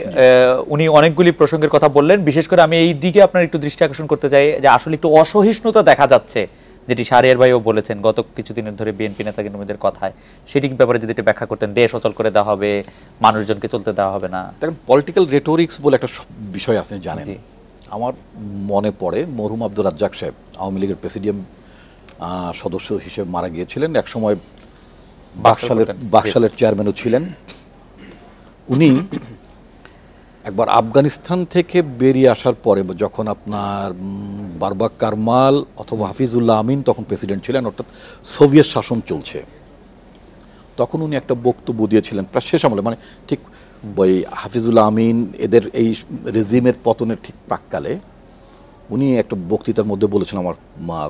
উনি অনেকগুলি প্রসঙ্গের কথা বললেন, বিশেষ করে আমি এই দিকে আপনার একটু দৃষ্টি আকর্ষণ করতে চাই যে আসলে একটু অসহিষ্ণুতা দেখা যাচ্ছে, যেটি শাহরিয়ার ভাইও বলেছেন গত কিছুদিনের ধরে বিএনপি নেতাকর্মীদের কথায়, সেটি ব্যাপারে যদি একটু ব্যাখ্যা করতেন। দেশ অচল করে দেওয়া হবে, মানুষজনকে চলতে দেওয়া হবে না। দেখেন, পলিটিক্যাল রেটোরিক্স বলে একটা বিষয় আপনি জানেন। আমার মনে পড়ে মরহুম আব্দুর রাজ্জাক সাহেব আওয়ামী লীগের প্রেসিডিয়াম সদস্য হিসেবে মারা গিয়েছিলেন, একসময় বাকশালের চেয়ারম্যানও ছিলেন। উনি একবার আফগানিস্তান থেকে বেরিয়ে আসার পরে, যখন আপনার বারবাক কারমাল অথবা হাফিজুল্লাহ আমিন তখন প্রেসিডেন্ট ছিলেন, অর্থাৎ সোভিয়েত শাসন চলছে, তখন উনি একটা বক্তব্য দিয়েছিলেন প্রায় শেষ আমলে, মানে ঠিক ওই হাফিজুল্লাহ আমিন এদের এই রেজিমের পতনের ঠিক প্রাককালে উনি একটা বক্তৃতার মধ্যে বলেছেন, আমার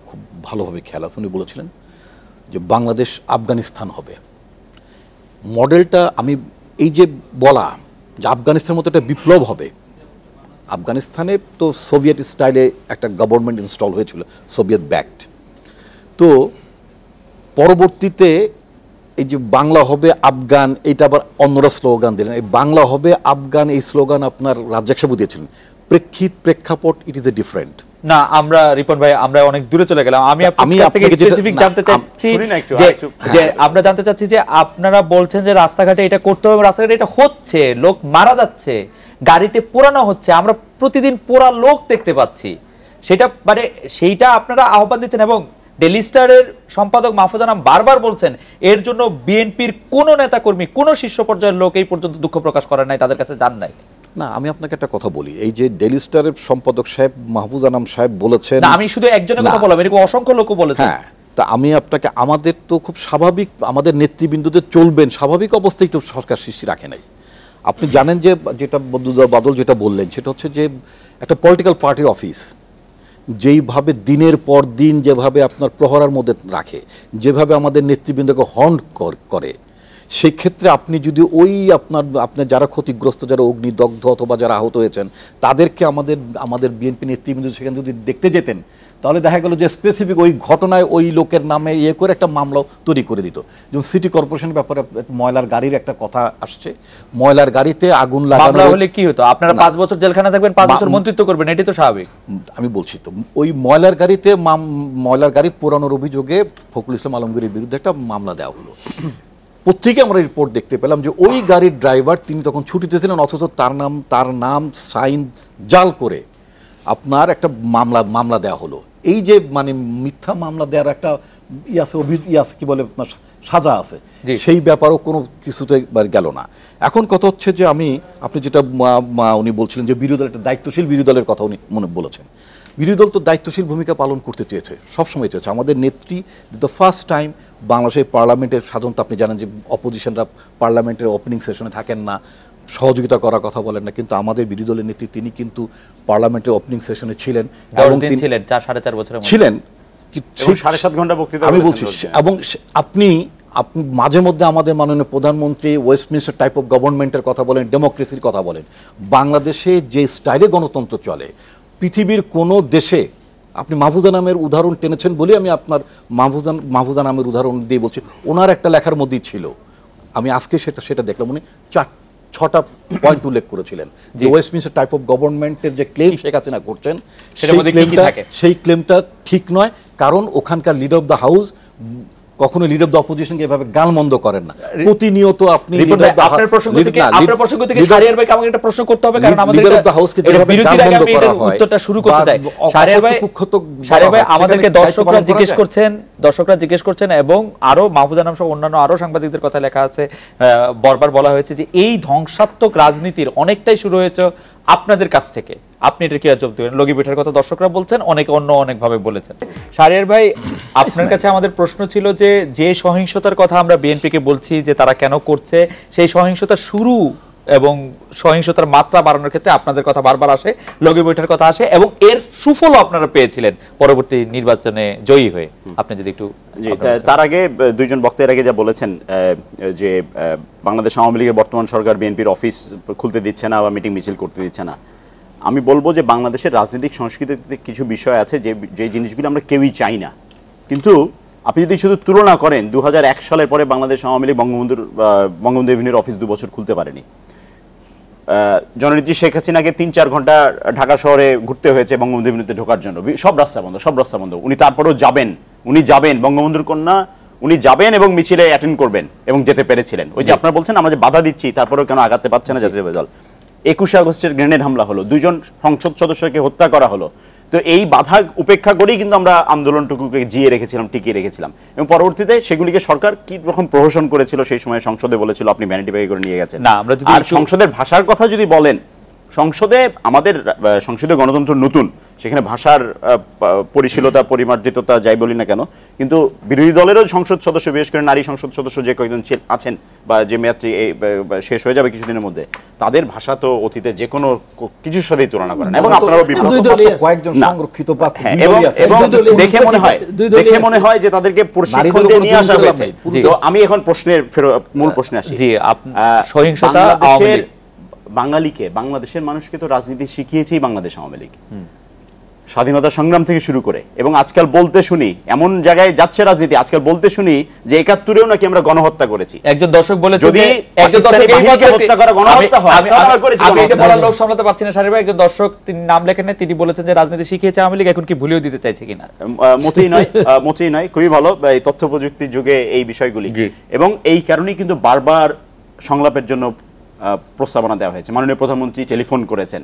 খুব ভালোভাবে খেয়াল আছে, উনি বলেছিলেন যে বাংলাদেশ আফগানিস্তান হবে। মডেলটা আমি এই যে বলা যে আফগানিস্তানের মতো একটা বিপ্লব হবে, আফগানিস্তানে তো সোভিয়েত স্টাইলে একটা গভর্নমেন্ট ইনস্টল হয়েছিল, সোভিয়েত ব্যাকড। তো পরবর্তীতে এই যে বাংলা হবে আফগান, এটা আবার অন্যরা স্লোগান দিলেন, এই বাংলা হবে আফগান, এই স্লোগান আপনার রাজ্জাক সাহেব দিয়েছিলেন। প্রেক্ষাপট ইট ইজ এ ডিফারেন্ট। না, আমরা রিপন ভাই আমরা অনেক দূরে চলে গেলাম। আমি আপনার কাছ থেকে স্পেসিফিক জানতে চাচ্ছি যে আমরা জানতে চাচ্ছি যে আপনারা বলছেন যে রাস্তাঘাটে এটা করতে হবে, রাস্তাঘাটে এটা হচ্ছে, লোক মারা যাচ্ছে, গাড়িতে পোড়ানো হচ্ছে, আমরা প্রতিদিন পোড়া লোক দেখতে পাচ্ছি, সেটা মানে সেইটা আপনারা আহ্বান দিচ্ছেন। এবং ডেইলি স্টারের সম্পাদক মাহফুজ আনাম বারবার বলছেন এর জন্য বিএনপির কোনো নেতাকর্মী, কোনো শীর্ষ পর্যায়ের লোক এই পর্যন্ত দুঃখ প্রকাশ করেন নাই, তাদের কাছে যান নাই। না, আমি আপনাকে একটা কথা বলি, এই যে ডেইলি স্টারের সম্পাদক সাহেব মাহফুজ আনাম সাহেব বলেছেন, না আমি শুধু একজনের কথা বললাম, এরকম অসংখ্য লোক বলেছেন। হ্যাঁ, তা আমি আপনাকে, আমাদের তো খুব স্বাভাবিক, আমাদের নেতৃবৃন্দদের চলবেন স্বাভাবিক অবস্থায় তো সরকার সৃষ্টি রাখে নাই। আপনি জানেন যে যেটা বাদল যেটা বললেন সেটা হচ্ছে যে একটা পলিটিক্যাল পার্টির অফিস যেইভাবে দিনের পর দিন যেভাবে আপনার প্রহরার মধ্যে রাখে, যেভাবে আমাদের নেতৃবৃন্দকে হন্ট করে, সেই ক্ষেত্রে আপনি যদি ওই আপনার যারা ক্ষতিগ্রস্ত, যারা অগ্নিদগ্ধ অথবা যারা আহত হয়েছেন, তাদেরকে আমাদের বিএনপি নেতৃবৃন্দ সেখানে যদি দেখতে যেতেন, তাহলে দেখা গেল যে স্পেসিফিক ওই ঘটনায় ওই লোকের নামে ইয়ে করে একটা মামলাও তৈরি করে দিত। যেমন সিটি কর্পোরেশনের ব্যাপারে ময়লার গাড়ির একটা কথা আসছে, ময়লার গাড়িতে আগুন লাগানো হলে কি হতো? আপনারা 5 বছর জেলখানা থাকবেন, 5 বছর মন্ত্রিত্ব করবেন, এটাই তো স্বাভাবিক। আমি বলছি তো, ওই ময়লার গাড়ি পোড়ানোর অভিযোগে ফখরুল ইসলাম আলমগীরের বিরুদ্ধে একটা মামলা দেওয়া হলো। পত্রিকায় আমরা রিপোর্ট দেখতে পেলাম যে ওই গাড়ির ড্রাইভার তিনি তখন ছুটিতে ছিলেন, অথচ তার নাম সাইন জাল করে আপনার একটা মামলা দেওয়া হলো। এই যে মানে মিথ্যা মামলা দেওয়ার একটা কি বলে আপনার সাজা আছে, সেই ব্যাপারও কোনো কিছুতে গেল না। এখন কথা হচ্ছে যে আপনি যেটা উনি বলছিলেন যে বিরোধী দল, একটা দায়িত্বশীল বিরোধী দলের কথা উনি বলেছেন। বিরোধী দল তো দায়িত্বশীল ভূমিকা পালন করতে চেয়েছে, সবসময় চেয়েছে। আমাদের নেত্রী দ্য ফার্স্ট টাইম বাংলাদেশের পার্লামেন্টের, সাধারণত আপনি জানেন যে অপোজিশনরা পার্লামেন্টের ওপেনিং সেশনে থাকেন না, সহযোগিতা করার কথা বলেন না, কিন্তু আমাদের বিরোধী দলের নেত্রী তিনি কিন্তু পার্লামেন্টের ওপেনিং সেশনে ছিলেন, এবং তিনি ছিলেন 4.5 বছর ছিলেন, 7.5 ঘন্টা বক্তৃতা আমি বলছি। এবং আপনি মাঝে মধ্যে আমাদের মাননীয় প্রধানমন্ত্রী ওয়েস্টমিনিস্টার টাইপ অফ গভর্নমেন্টের কথা বলেন, ডেমোক্রেসির কথা বলেন। বাংলাদেশে যে স্টাইলে গণতন্ত্র চলে, পৃথিবীর কোনো দেশে আপনি মাহফুজ আনামের উদাহরণ টেনেছেন বলে আমি আপনার মাহফুজ আনামের উদাহরণ দিয়ে বলছি, ওনার একটা লেখার মধ্যেই ছিল, আমি আজকে সেটা দেখলাম, উনি 6টা পয়েন্ট উল্লেখ করেছিলেন যে ওয়েস্টমিনিস্টার টাইপ অফ গভর্নমেন্টের যে ক্লেম শেখ হাসিনা করছেন, সেই ক্লেমটা ঠিক নয়, কারণ ওখানকার লিডার অফ দ্য হাউস কখনো লিডার অফ দ্য অপোজিশনকে এভাবে গালমন্দ করেন না। প্রতিনিয়ত আপনি আপনার প্রসঙ্গ থেকে শাহরিয়ার ভাইকে আমাকে একটা প্রশ্ন করতে হবে, কারণ আমাদের লিডার অফ দ্য হাউসকে যেভাবে গালমন্দ করা হয়, উত্তরটা শুরু করতে চাই। শাহরিয়ার ভাই আমাদেরকে দর্শকরা জিজ্ঞেস করছেন এবং আরো মাহফুজ আনাম সহ অন্যান্য আরো সাংবাদিকদের কথা লেখা আছে, বারবার বলা হয়েছে যে এই ধ্বংসাত্মক রাজনীতির অনেকটাই শুরু হয়েছে আপনাদের কাছ থেকে আপনি এটা কি জবাব দেবেন? লগি বৈঠার কথা দর্শকরা বলছেন, অনেকে অনেকভাবে বলেছেন। শাহরিয়ার ভাই, আপনার কাছে আমাদের প্রশ্ন ছিল যে সহিংসতার কথা আমরা বিএনপিকে বলছি যে তারা কেন করছে, সেই সহিংসতা শুরু এবং সহিংসতার মাত্রা বাড়ানোর ক্ষেত্রে আপনাদের কথা বারবার আসে, লগি বৈঠার কথা আসে, এবং এর সুফলও আপনারা পেয়েছিলেন পরবর্তী নির্বাচনে জয়ী হয়ে। আপনি যদি একটু। তার আগে দুইজন বক্তার আগে যা বলেছেন যে বাংলাদেশ আওয়ামী লীগের বর্তমান সরকার বিএনপির অফিস খুলতে দিচ্ছে না বা মিটিং মিছিল করতে দিচ্ছে না, আমি বলবো যে বাংলাদেশের রাজনৈতিক সংস্কৃতিতে কিছু বিষয় আছে যে জিনিসগুলো আমরা কেউই চাই না। কিন্তু আপনি যদি শুধু তুলনা করেন 2001 সালের পরে বাংলাদেশ আওয়ামী লীগ বঙ্গবন্ধু এভিনিউর অফিস 2 বছর খুলতে পারেনি। জননেত্রী শেখ হাসিনাকে 3-4 ঘন্টা ঢাকা শহরে ঘুরতে হয়েছে বঙ্গবন্ধু এভিনিউতে ঢোকার জন্য, সব রাস্তা বন্ধ। উনি তারপরেও যাবেন বঙ্গবন্ধুর কন্যা, উনি যাবেন এবং মিছিলে অ্যাটেন্ড করবেন এবং যেতে পেরেছিলেন। ওই যে আপনারা বলছেন আমরা যে বাধা দিচ্ছি তারপরেও কেন আগাতে পারছে না জাতীয় দল। 21 আগস্টের গ্রেনেড হামলা হলো, 2 জন সংসদ সদস্যকে হত্যা করা হলো। তো এই বাধা উপেক্ষা করেই কিন্তু আমরা আন্দোলনটুকুকে জিয়ে রেখেছিলাম, টিকিয়ে রেখেছিলাম, এবং পরবর্তীতে সেগুলিকে সরকার কি রকম প্রহসন করেছিল সেই সময় সংসদে বলেছিল আপনি ভ্যানিটি ব্যাগে করে নিয়ে গেছেন। আর সংসদের ভাষার কথা যদি বলেন, সংসদে আমাদের সংসদীয় গণতন্ত্র নতুন, সেখানে ভাষার পরিশীলতা পরিমার্জিততা যাই বলি না কেন, কিন্তু বিরোধী দলেরও সংসদ সদস্য, বিশেষ করে নারী সংসদ সদস্য যে কয়েকজন আছেন বা যে মেয়াদটি শেষ হয়ে যাবে কিছুদিনের মধ্যে, তাদের ভাষা তো অতীতে যে কোনো কিছুর সাথেই তুলনা করেন, এবং আপনারাও কয়েকজন সংরক্ষিত পাত্র এবং দেখে মনে হয় যে তাদেরকে প্রশিক্ষণ দিয়ে নিয়ে আসা হয়েছে। তো আমি এখন মূল প্রশ্নে আসি। জি, সহিংসতা বাংলাদেশের মানুষকে তো রাজনীতি শিখিয়েছেই বাংলাদেশ আওয়ামী লীগ, স্বাধীনতা সংগ্রাম থেকে শুরু করে, এবং আজকাল বলতে শুনি এমন জায়গায় যাচ্ছে রাজনীতি, আজকাল বলতে শুনি যে 71-এও নাকি আমরা গণহত্যা করেছি। একজন দর্শক বলেছে যদি একজন দর্শক হত্যা করা গণহত্যা হয় তাহলে আমরা করেছি। আমি এটা বলার লোভ সামলাতে পারছি না শাহরিয়ার ভাই, একজন দর্শক তিনি নাম লেখেন না, তিনি বলেছেন যে রাজনীতি শিখিয়েছে আওয়ামী লীগ, এখন কি ভুলেও দিতে চাইছে কিনা। মোটেই নয়, খুবই ভালো এই তথ্য প্রযুক্তির যুগে এই বিষয়গুলি, এবং এই কারণেই কিন্তু বারবার সংলাপের জন্য প্রস্তাবনা দেওয়া হয়েছে। মাননীয় প্রধানমন্ত্রী টেলিফোন করেছেন,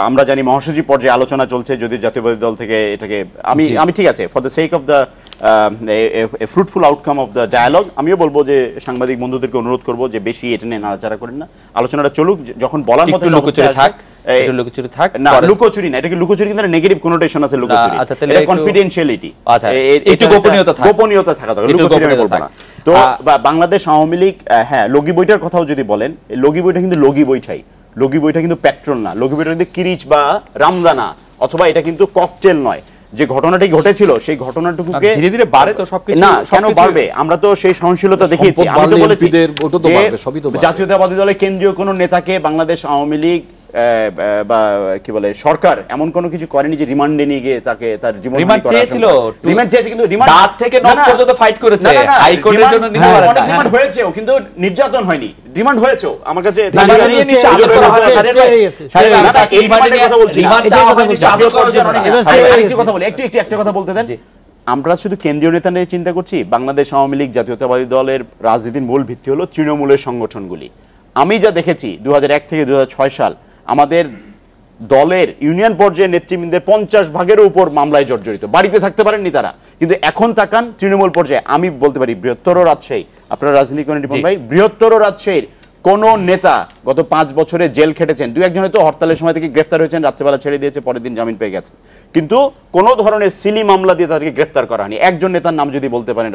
আমরা জানি মহাসচিব পর্যায়ে আলোচনা চলছে, যদি জাতীয়বাদী দল থেকে এটাকে আমি ঠিক আছে for the sake of the fruitful outcome of the dialogue, আমিও বলবো যে সাংবাদিক বন্ধুদেরকে অনুরোধ করবো যে বেশি এটা নিয়ে নাড়াচাড়া করেন না, আলোচনাটা চলুক, যখন বলার মতো লুকোচুরি না, এটাকে লুকোচুরি কিন্তু নেগেটিভ কোনোটেশন আছে, লুকোচুরি এটা কনফিডেন্সিয়ালিটি, গোপনীয়তা থাকা দরকার, লুকোচুরি আমি বলবো না। তো বাংলাদেশ আওয়ামী লীগ, হ্যাঁ, লগি বইটার কথাও যদি বলেন, লগি বইটা কিন্তু লগি বইটা কিন্তু পেট্রোল না, লগি বইটা কিন্তু কিরিচ বা রামদানা অথবা এটা কিন্তু ককটেল নয়। যে ঘটনাটি ঘটেছিল সেই ঘটনাটুকুকে ধীরে ধীরে বাড়ে, তো সবকিছু না কেন বাড়বে, আমরা তো সেই সহনশীলতা দেখিয়েছি। আমি তো বলেছি জাতীয়তাবাদী দলের কেন্দ্রীয় কোনো নেতাকে বাংলাদেশ আওয়ামী লীগ বা কি বলে সরকার এমন কোনো কিছু করেনি যে রিমান্ডে নিয়ে গিয়ে তাকে তার জীবন রিমান্ড চেয়েছিল, কিন্তু রিমান্ড দাঁত থেকে নখ পর্যন্ত ফাইট করেছে, হাইকোর্টের জন্য নিতে পারে না, রিমান্ড হয়েছেও কিন্তু নির্যাতন হয়নি, রিমান্ড হয়েছেও আমার কাছে একটা কথা বলতে দেন। আমরা শুধু কেন্দ্রীয় নেতা নিয়ে চিন্তা করছি, বাংলাদেশ আওয়ামী লীগ জাতীয়তাবাদী দলের রাজনীতির মূল ভিত্তি হলো তৃণমূলের সংগঠনগুলি। আমি যা দেখেছি 2001 থেকে 2006 সাল আমাদের দলের ইউনিয়ন পর্যায়ে নেতৃবৃন্দের 50% উপর মামলায় জর্জরিত, বাড়িতে থাকতে পারেননি তারা, কিন্তু এখন তাকান তৃণমূল পর্যায়ে, আমি বলতে পারি বৃহত্তর রাজশাহী, আপনারা রাজনীতি করেন রিপন ভাই, বৃহত্তর রাজশাহীর কোন নেতা গত 5 বছরে জেল খেটেছেন, 2-1 হয়তো হরতালের সময় থেকে গ্রেফতার হয়েছেন, রাত্রেবেলা ছেড়ে দিয়েছে, পরের দিন জামিন পেয়ে গেছেন, কিন্তু কোন ধরনের সিলি মামলা দিয়ে তাদেরকে গ্রেফতার করা হয়নি। একজন নেতার নাম যদি বলতে পারেন।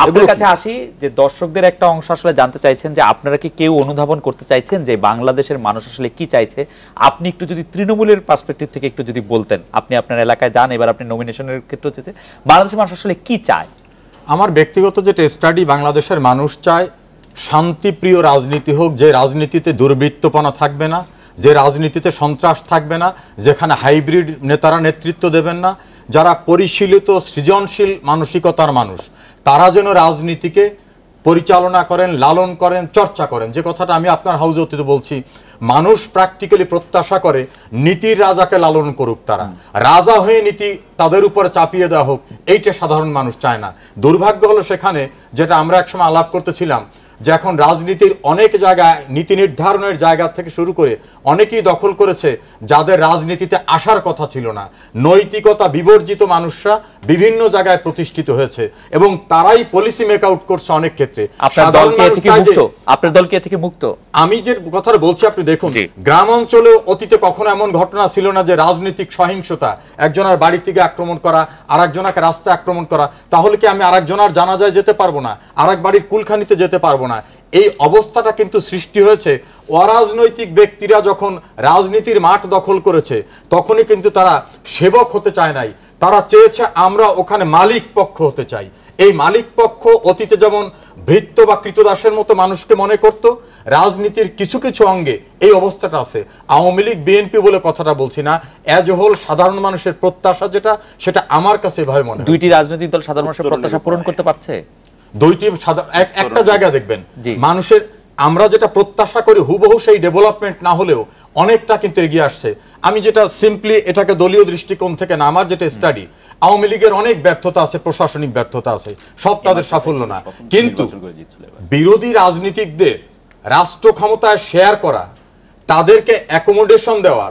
আপনার কাছে আসি যে দর্শকদের একটা অংশ আসলে জানতে চাইছেন যে আপনারা কি কেউ অনুধাবন করতে চাইছেন যে বাংলাদেশের মানুষ আসলে কি চাইছে, আপনি একটু যদি তৃণমূলের পার্সপেক্টিভ থেকে একটু যদি বলতেন, আপনি আপনার এলাকায় যান, এবার আপনি নমিনেশনের ক্ষেত্রে হচ্ছে বাংলাদেশের মানুষ আসলে কি চায়। আমার ব্যক্তিগত যেটা স্টাডি, বাংলাদেশের মানুষ চায় শান্তিপ্রিয় রাজনীতি হোক, যে রাজনীতিতে দুর্বৃত্তপনা থাকবে না, যে রাজনীতিতে সন্ত্রাস থাকবে না, যেখানে হাইব্রিড নেতারা নেতৃত্ব দেবেন না, যারা পরিশীলিত সৃজনশীল মানসিকতার মানুষ, তারা যেন রাজনীতিকে পরিচালনা করেন, লালন করেন, চর্চা করেন। যে কথাটা আমি আপনার হাউজে অতীতে বলছি, মানুষ প্র্যাকটিক্যালি প্রত্যাশা করে নীতির রাজাকে লালন করুক, তারা রাজা হয়ে নীতি তাদের উপরে চাপিয়ে দেওয়া হোক, এইটা সাধারণ মানুষ চায় না। দুর্ভাগ্য হলো সেখানে, যেটা আমরা একসময় আলাপ করতেছিলাম, যে এখন রাজনীতির অনেক জায়গায় নীতি নির্ধারণের জায়গা থেকে শুরু করে অনেকেই দখল করেছে যাদের রাজনীতিতে আসার কথা ছিল না। নৈতিকতা বিবর্জিত মানুষরা বিভিন্ন জায়গায় প্রতিষ্ঠিত হয়েছে এবং তারাই পলিসি মেক আউট করছে অনেক ক্ষেত্রে। আপনার দলকে থেকে মুক্ত? আমি যে কথা বলছি আপনি দেখুন, গ্রাম অঞ্চলে অতীতে কখনো এমন ঘটনা ছিল না যে রাজনৈতিক সহিংসতা, একজনের বাড়ি থেকে আক্রমণ করা, আরেকজনকে রাস্তায় আক্রমণ করা, তাহলে কি আমি আরেকজনের জানাজায় যেতে পারবো না, আরেক বাড়ির কুলখানিতে যেতে পারবো না? এই অবস্থাটা কিন্তু সৃষ্টি হয়েছে অরাজনৈতিক ব্যক্তিরা যখন রাজনীতির মাঠ দখল করেছে, তখনই কিন্তু তারা সেবক হতে চায় নাই, তারা চেয়েছে আমরা ওখানে মালিক পক্ষ হতে চাই। এই মালিক পক্ষ অতীতে যেমন ভৃত্য বা কৃতদাসের মতো মানুষকে মনে করত, রাজনীতির কিছু কিছু অঙ্গে এই অবস্থাটা আছে। আওয়ামী লীগ বিএনপি বলে কথাটা বলছি না, এজ এ হোল সাধারণ মানুষের প্রত্যাশা যেটা, সেটা আমার কাছে ভয় মনে হয়। দুইটি রাজনৈতিক দল সাধারণ মানুষের প্রত্যাশা পূরণ করতে পারছে? দুইটি একটা জায়গা দেখবেন মানুষের, আমরা যেটা প্রত্যাশা করি হুবহু সেই ডেভেলপমেন্ট না হলেও অনেকটা কিন্তু এগিয়ে আসছে। আমি যেটা সিম্পলি এটাকে দলীয় দৃষ্টিকোণ থেকে না, আমার যেটা স্টাডি, আওয়ামী লীগের অনেক ব্যর্থতা আছে, প্রশাসনিক ব্যর্থতা আছে, সব তাদের সাফল্য না, কিন্তু বিরোধী রাজনীতিকদের রাষ্ট্র ক্ষমতায় শেয়ার করা, তাদেরকে অ্যাকোমোডেশন দেওয়া,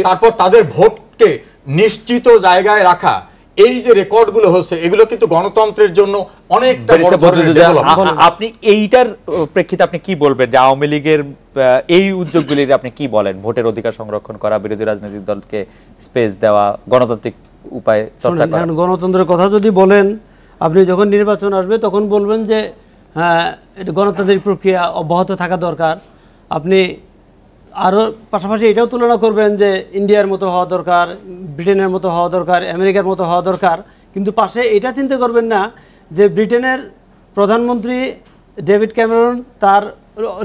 তারপর তাদের ভোটকে নিশ্চিত জায়গায় রাখা, এই যে রেকর্ডগুলো হচ্ছে এগুলো কিন্তু গণতন্ত্রের জন্য অনেকটা বড় ধরনের ডেভেলপমেন্ট। আপনি এইটার প্রেক্ষিতে আপনি কি বলবেন যে আওয়ামী লীগের এই উদ্যোগগুলির আপনি কি বলেন? ভোটের অধিকার সংরক্ষণ করা, বিরোধী রাজনৈতিক দলকে স্পেস দেওয়া, গণতান্ত্রিক উপায়ে চর্চা করা। গণতন্ত্রের কথা যদি বলেন, আপনি যখন নির্বাচন আসবে তখন বলবেন যে হ্যাঁ, এটা গণতান্ত্রিক প্রক্রিয়া অব্যাহত থাকা দরকার। আপনি আরও পাশাপাশি এটাও তুলনা করবেন যে ইন্ডিয়ার মতো হওয়া দরকার, ব্রিটেনের মতো হওয়া দরকার, আমেরিকার মতো হওয়া দরকার, কিন্তু পাশে এটা চিন্তা করবেন না যে ব্রিটেনের প্রধানমন্ত্রী ডেভিড ক্যামেরন তার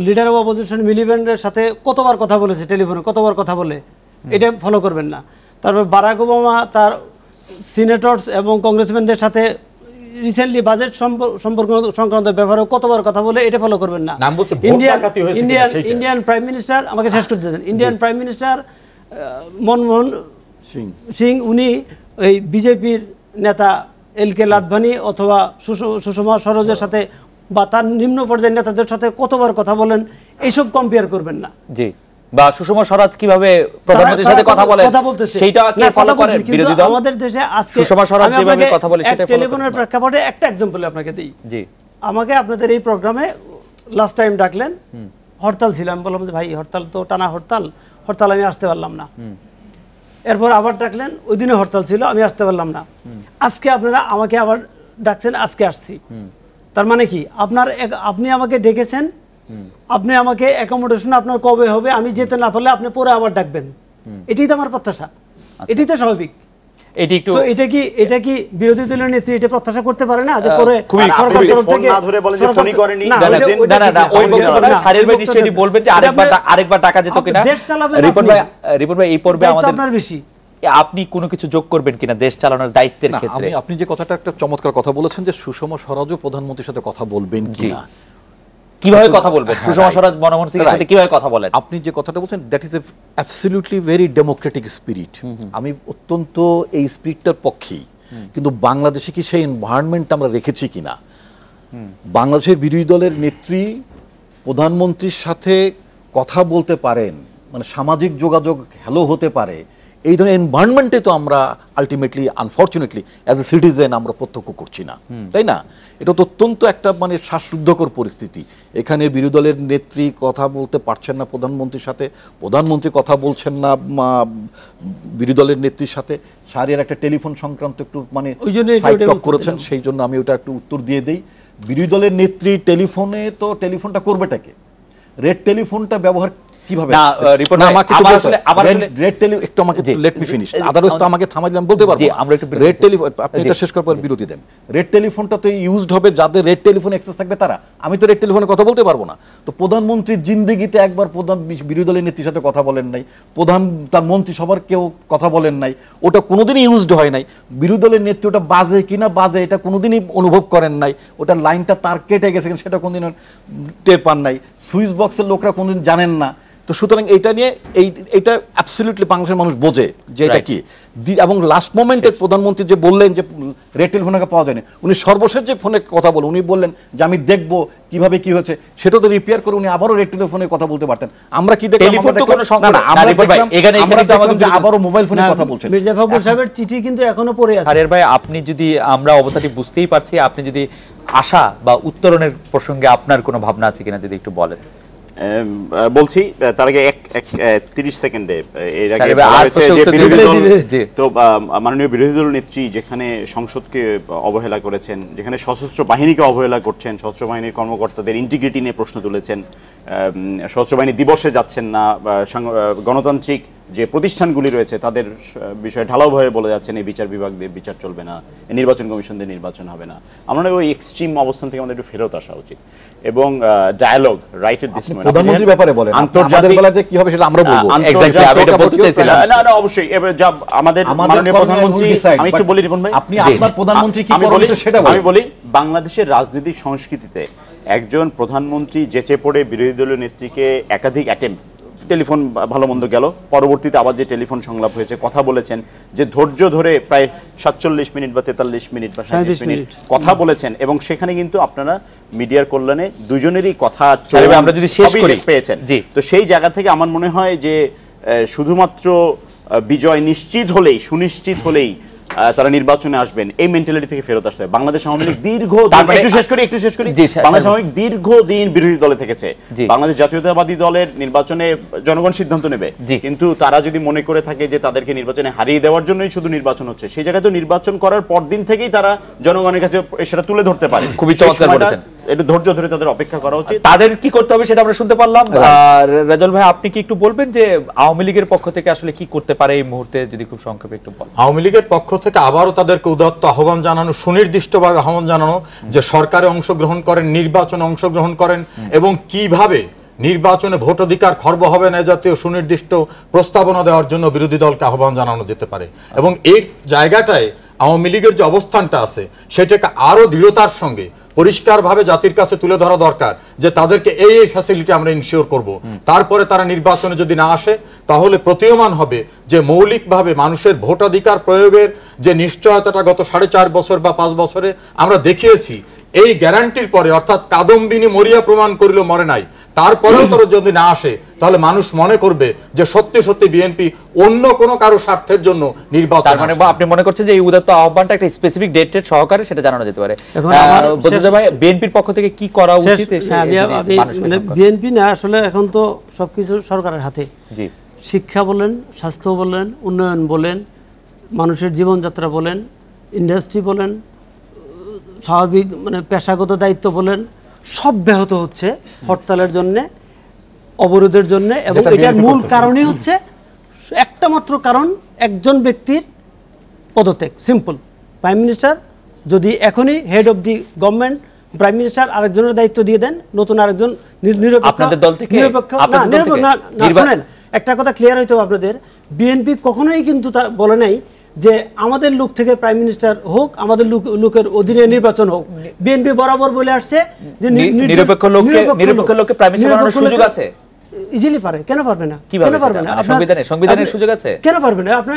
লিডার অব অপোজিশন মিলিব্যান্ডের সাথে কতবার কথা বলেছে, টেলিফোনে কতবার কথা বলে, এটা ফলো করবেন না। তারপর বারাক ওবামা তার সিনেটরস এবং কংগ্রেসম্যানদের সাথে রিসেন্টলি বাজেট সম্পর্ক সংক্রান্ত ব্যাপারে কতবার কথা বলে, এটা ফলো করবেন না। ইন্ডিয়ান প্রাইম মিনিস্টার, আমাকে শেষ করতে দেন, Indian prime minister Manmohan Singh, উনি ওই বিজেপির নেতা এলকে লাদভানি অথবা সুষমা স্বরাজের সাথে বা তার নিম্ন পর্যায়ের নেতাদের সাথে কতবার কথা বলেন, এইসব কম্পেয়ার করবেন না। জি, বা সুষমা স্বরাজ কিভাবে প্রধানমন্ত্রীর সাথে কথা বলেন সেটা কি ফলো করেন বিরোধী দল? আমাদের দেশে আজকে সুষমা স্বরাজ যেভাবে কথা বলে সেটা টেলিফোনের প্রেক্ষাপটে একটা एग्जांपल আপনাকে দেই। জি, আমাকে আপনাদের এই প্রোগ্রামে লাস্ট টাইম ডাকলেন, হরতাল ছিল, আমি বললাম যে ভাই হরতাল তো টানা হরতাল আমি আসতে পারলাম না। এরপর আবার ডাকলেন, ওই দিনে হরতাল ছিল, আমি আসতে পারলাম না। আজকে আপনারা আমাকে আবার ডাকছেন, আজকে আসছি। তার মানে কি, আপনি আমাকে ডেকেছেন, আপনি আমাকে অ্যাকোমোডেশন আপনার কবে হবে, আমি যেতে না পারলে আপনি পরে আবার ডাকবেন, এটাই তো আমার প্রত্যাশা, এটাই তো স্বাভাবিক। এটা কি বিরোধী দলের নেত্রী এটা প্রত্যাশা করতে পারে না যে পরে সরকার তরফ থেকে না ধরে বলে যে ফোনই করেনি? না না, ওই বক্তব্যটা শারীর ভাই নিশ্চয়ই বলবেন যে আরেকবার টাকা যেত কিনা। রিপন ভাই এই পর্বে আমাদের আপনার বেশি, আপনি কোনো কিছু যোগ করবেন কিনা দেশ চালানোর দায়িত্বের ক্ষেত্রে? আপনি যে কথাটা একটা চমৎকার কথা বলেছেন যে সুষমা স্বরাজও প্রধানমন্ত্রীর সাথে কথা বলবেন কিনা, কিভাবে কথা বলবেন, সুষমা স্বরাজ মনমোহন সিং এর সাথে কিভাবে কথা বলেন? আপনি যে কথাটা বলছেন that is a absolutely very Democratic spirit. আমি অত্যন্ত এই স্পিরিটটার পক্ষেই, কিন্তু বাংলাদেশে কি সেই এনভায়রনমেন্ট আমরা রেখেছি কিনা? বাংলাদেশের বিরোধী দলের নেত্রী প্রধানমন্ত্রীর সাথে কথা বলতে পারেন, মানে সামাজিক যোগাযোগ হ্যালো হতে পারে, এই ধরনের এনভায়রনমেন্টে তো আমরা ultimately unfortunately as a citizen আমরা প্রত্যক্ষ করছি না, তাই না? এটা তো অত্যন্ত একটা মানে শ্বাসরুদ্ধকর পরিস্থিতি। এখানে বিরোধী দলের নেত্রী কথা বলতে পারছেন না প্রধানমন্ত্রীর সাথে, প্রধানমন্ত্রী কথা বলছেন না বিরোধী দলের নেত্রীর সাথে। সারিয়ার একটা টেলিফোন সংক্রান্ত একটু মানে সাইড টক করেছেন, সেই জন্য আমি ওটা একটু উত্তর দিয়ে দেই। বিরোধী দলের নেত্রী টেলিফোনে তো টেলিফোনটা করবেটাকে, রেড টেলিফোনটা ব্যবহার কিভাবে? না রিপোর্ট আমাকে আবার রেড টেলিফোন একটু আমাকে লেট মি ফিনিশ, আদারওয়াইজ তো আমাকে থামাই দিলাম বলতে পারবো। আমরা একটু রেড টেলিফোন আপনি এটা শেষ করার পর বিরতি দেন। রেড টেলিফোনটা তো ইউজড হবে যাদের রেড টেলিফোন অ্যাক্সেস থাকবে তারা। আমি তো রেড টেলিফোনে কথা বলতে পারবো না। তো প্রধানমন্ত্রীর জিন্দেগিতে একবার বিরোধী দলের নেত্রীর সাথে কথা বলেন নাই, প্রধান তার মন্ত্রী সবার কেউ কথা বলেন নাই, ওটা কোনোদিনই ইউজড হয় নাই। বিরোধী দলের নেত্রী ওটা বাজে কিনা বাজে এটা কোনোদিনই অনুভব করেন নাই, ওটা লাইনটা তার কেটে গেছে সেটা কোনোদিন টের পান নাই, সুইচ বক্সের লোকরা কোনোদিন জানেন না। তো সুতরাং এইটা নিয়ে এইটা অ্যাবসলিউটলি বাংলাদেশের মানুষ বোঝে যে এটা কি। এবং লাস্ট মোমেন্টে প্রধানমন্ত্রী যে বললেন যে রেড টেলিফোনে পাওয়া যায়নি, উনি সর্বশেষ যে ফোনে কথা বলেন উনি বললেন যে আমি দেখব কিভাবে কি হয়েছে, সেটা তো রিপেয়ার করে উনি আবারও রেড টেলিফোনে কথা বলতে পারতেন। আমরা কি দেখলাম আবারও মোবাইল ফোনে কথা বলছেন। মির্জা ফখরুল সাহেবের চিঠি কিন্তু এখনো পড়ে আছে। শাহরিয়ার ভাই, আপনি যদি, আমরা অবস্থাটি বুঝতেই পারছি, আপনি যদি আশা বা উত্তরণের প্রসঙ্গে আপনার কোনো ভাবনা আছে কিনা যদি একটু বলেন। বলছি তার আগে 30 সেকেন্ডে এর আগে বলা হয়েছে যে বিরোধী দল, তো মাননীয় বিরোধী দল নেত্রী যেখানে সংসদকে অবহেলা করেছেন, যেখানে সশস্ত্র বাহিনীকে অবহেলা করছেন, সশস্ত্র বাহিনীর কর্মকর্তাদের ইন্টিগ্রিটি নিয়ে প্রশ্ন তুলেছেন, সশস্ত্র বাহিনী দিবসে যাচ্ছেন না, গণতান্ত্রিক যে প্রতিষ্ঠানগুলি রয়েছে তাদের বিষয়ে ঢালাওভাবে বলে যাচ্ছেন এই বিচার বিভাগ দিয়ে বিচার চলবে না, নির্বাচন কমিশন দিয়ে নির্বাচন হবে না। আমরা ওই এক্সট্রিম অবস্থান থেকে আমাদের একটু ফেরত আসা উচিত এবং dialogue right at this moment. প্রধানমন্ত্রীর ব্যাপারে বলেন, আন্তর্জাতিক বেলাতে কি হবে সেটা আমরা বলবো। এক্স্যাক্টলি, আমি এটা বলতে চাইছিলাম। না অবশ্যই, এবার যা আমাদের মাননীয় প্রধানমন্ত্রী, আমি একটু বলি রিপন ভাই, আপনি আপনার প্রধানমন্ত্রী কি করবেন সেটা বলেন। আমি বলি, বাংলাদেশের রাজনৈতিক সংস্কৃতিতে একজন প্রধানমন্ত্রী যেচে পড়ে বিরোধী দলীয় নেত্রীকে একাধিক অ্যাটেম্প, টেলিফোন ভালো মন্দ গেল, পরবর্তীতে আবার যে টেলিফোন সংলাপ হয়েছে, কথা বলেছেন, যে ধৈর্য ধরে প্রায় 47 মিনিট বা 43 মিনিট বা 37 মিনিট কথা বলেছেন, এবং সেখানে কিন্তু আপনারা মিডিয়ার কল্যাণে দুজনেরই কথা আমরা যদি শেষ করি পেয়েছেন। তো সেই জায়গা থেকে আমার মনে হয় যে শুধুমাত্র বিজয় নিশ্চিত হলেই, সুনিশ্চিত হলেই তারা নির্বাচনে আসবেন, এই মেন্টালিটি থেকে ফেরত আসতে হবে। বাংলাদেশ আওয়ামী লীগ একটু শেষ করি বাংলাদেশ আওয়ামী লীগ দীর্ঘদিন বিরোধী দলে থেকেছে। বাংলাদেশ জাতীয়তাবাদী দলের নির্বাচনে জনগণ সিদ্ধান্ত নেবে, কিন্তু তারা যদি মনে করে থাকে যে তাদেরকে নির্বাচনে হারিয়ে দেওয়ার জন্যই শুধু নির্বাচন হচ্ছে, সেই জায়গায় তো নির্বাচন করার পর দিন থেকেই তারা জনগণের কাছে সেটা তুলে ধরতে পারে। খুবই চমৎকার বলেছেন। এটা ধৈর্য ধরে তাদের অপেক্ষা করা উচিত। তাদের কি করতে হবে সেটা আমরা শুনতে পারলাম। রেজাউল ভাই, আপনি কি একটু বলবেন যে আওয়ামী লীগের পক্ষ থেকে আসলে কি করতে পারে এই মুহূর্তে, যদি খুব সংক্ষেপে একটু বলেন। আওয়ামী লীগের পক্ষ থেকে আবারও তাদেরকে উদাত্ত আহ্বান জানানো, সুনির্দিষ্টভাবে আহ্বান জানানো যে সরকারে অংশগ্রহণ করেন, নির্বাচনে অংশগ্রহণ করেন, এবং কিভাবে নির্বাচনে ভোটাধিকার খর্ব হবে না জাতীয় সুনির্দিষ্ট প্রস্তাবনা দেওয়ার জন্য বিরোধী দলকে আহ্বান জানানো যেতে পারে। এবং এই জায়গাটায় আওয়ামী লীগের যে অবস্থানটা আছে সেটাকে আরো দৃঢ়তার সঙ্গে পরিষ্কারভাবে জাতির কাছে তুলে ধরা দরকার যে তাদেরকে এই ফ্যাসিলিটি আমরা ইনশিওর করব। তারপরে তারা নির্বাচনে যদি না আসে তাহলে প্রতীয়মান হবে যে মৌলিকভাবে মানুষের ভোটাধিকার প্রয়োগের যে নিশ্চয়তাটা গত 4.5 বছর বা 5 বছরে আমরা দেখিয়েছি, এই গ্যারান্টির পরে, অর্থাৎ কাদম্বিনী মরিয়া প্রমাণ করিল মরে নাই, তারপরেও তারা যদি না আসে তাহলে মানুষ মনে করবে যে সত্যি সত্যি বিএনপি অন্য কোনো কারো স্বার্থের জন্য নির্বাচন। মানে আপনি মনে করছেন যে এই উদাত্ত আহ্বানটা একটা স্পেসিফিক ডেটের সহকারে সেটা জানানো যেতে পারে। বিএনপির পক্ষ থেকে কি করা উচিত? মানে বিএনপি না, আসলে এখন তো সবকিছু সরকারের হাতে। জি, শিক্ষা বলেন, স্বাস্থ্য বলেন, উন্নয়ন বলেন, মানুষের জীবনযাত্রা বলেন, ইন্ডাস্ট্রি বলেন, স্বাভাবিক মানে পেশাগত দায়িত্ব বলেন, সব ব্যাহত হচ্ছে হরতালের জন্য, অবরোধের জন্য। এবং এটার মূল কারণই হচ্ছে একটা মাত্র কারণ, একজন ব্যক্তির পদত্যাগ। সিম্পল। প্রাইম মিনিস্টার যদি এখনই head of the government, prime minister আরেকজনের দায়িত্ব দিয়ে দেন, নতুন আরেকজন নিরপেক্ষ, শুনেন একটা কথা ক্লিয়ার হইতে হবে আপনাদের, বিএনপি কখনোই কিন্তু বলে নাই যে আমাদের লোক থেকে প্রাইম মিনিস্টার হোক, আমাদের লোকের অধীনে নির্বাচন হোক। বিএনপি বরাবর বলে আসছে যে নিরপেক্ষ লোককে প্রাইম মিনিস্টার বানানোর সুযোগ আছে। ইজিলি পারে, কেন পারবে না? কেন পারবে না? সংবিধানের সুযোগ আছে, কেন পারবে না? আপনার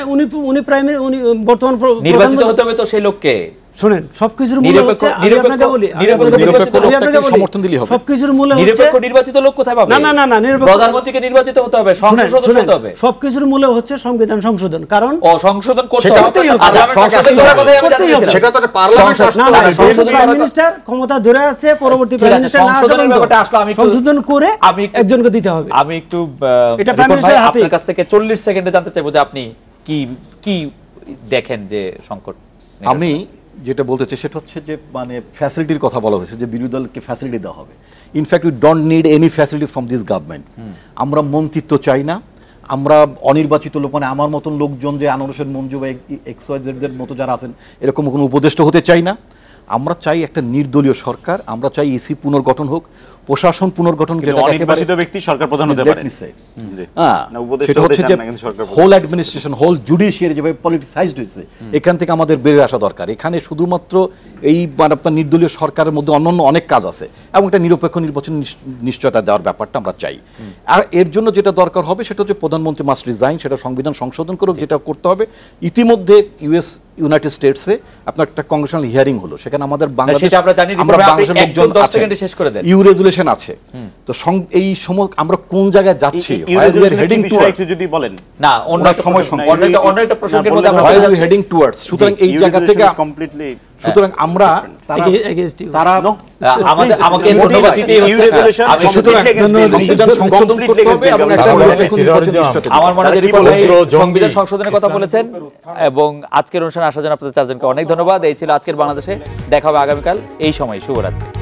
উনি প্রাইমারি, উনি বর্তমান নির্বাচিত হতে হবে তো সেই লোককে। শুনেন, সবকিছুর মূল হচ্ছে, আমি আপনাকে বলি, সমর্থন দিলেই হবে। সবকিছুর মূল হচ্ছে নিরপেক্ষ নির্বাচিত লোক কোথায় পাবে? না, প্রধানমন্ত্রীকে নির্বাচিত হতে হবে, সংসদ সদস্য হতে হবে। সবকিছুর মূল হচ্ছে সংবিধান সংশোধন। কারণ সংশোধন করতে হবে, সেটা তো পার্লামেন্ট প্রাইম মিনিস্টার ক্ষমতা ধরে আছে, পরবর্তী প্রাইম মিনিস্টার সংশোধনের ব্যাপারটা আসলে আমি সংশোধন করে একজনকে দিতে হবে। আমি একটু আপনার কাছ থেকে 40 সেকেন্ডে জানতে চাইবো যে আপনি কি দেখেন যে সংকট। আমি যেটা বলতে চাই সেটা হচ্ছে যে মানে ফ্যাসিলিটির কথা বলা হয়েছে যে বিরোধী দলকে ফ্যাসিলিটি দেওয়া হবে। In fact we don't need any facility from this government. আমরা মন্ত্রিত্ব চাই না, আমরা অনির্বাচিত লোক, মানে আমার মতন লোকজন যে আনোয়ার হোসেন মঞ্জু বা এক্সওয়াইজেডদের মতো যারা আছেন এরকম কোনো উপদেষ্টা হতে চাই না। আমরা চাই একটা নির্দলীয় সরকার, আমরা চাই ইসি পুনর্গঠন হোক, প্রশাসন পুনর্গঠন কিন্তু অনির্বাচিত ব্যক্তি সরকার প্রধান হতে পারে জি। না উপদেষ্টা সেটা হতে হচ্ছে চান যে না কিন্তু সরকার প্রধান। হোল অ্যাডমিনিস্ট্রেশন হোল জুডিশিয়ারি যেভাবে পলিটিসাইজড হয়েছে এখান থেকে আমাদের বেরিয়ে আসা দরকার। এখানে শুধুমাত্র এই মানে আপনার নির্দলীয় সরকারের মধ্যে অন্যান্য অনেক কাজ আছে এবং একটা নিরপেক্ষ নির্বাচন নিশ্চয়তা দেওয়ার ব্যাপারটা আমরা চাই। আর এর জন্য যেটা দরকার হবে সেটা হচ্ছে প্রধানমন্ত্রী মাস্ট রিজাইন, সেটা সংবিধান সংশোধন করুক, যেটা করতে হবে। ইতিমধ্যে ইউনাইটেড স্টেটসে আপনার একটা কংগ্রেশনাল হিয়ারিং হলো, সেখানে আমাদের বাংলাদেশ আমরা বাংলাদেশের লোকজন ইউ রেজুলেশন আছে। তো এই সময় আমরা কোন জায়গায় যাচ্ছি হেডিং টুয়ার্ডস যদি বলেন না অন্য সময় অন্য একটা প্রসঙ্গের মধ্যে আমরা হেডিং টুয়ার্ডস, সুতরাং এই জায়গা থেকে কমপ্লিটলি সুতরাং আমরা তারা আমাকে ধন্যবাদ দিতেই হচ্ছে। আমি সুতরাং সংবিধান সংশোধন করতে হবে এবং আমার মনে হয় রিপোর্ট সংবিধান সংশোধনের কথা বলেছেন এবং আজকের অনুষ্ঠানে আসার জন্য আপনাদের চারজনকে অনেক ধন্যবাদ। এই ছিল আজকের বাংলাদেশে, দেখা হবে আগামীকাল এই সময়। শুভরাত্রি।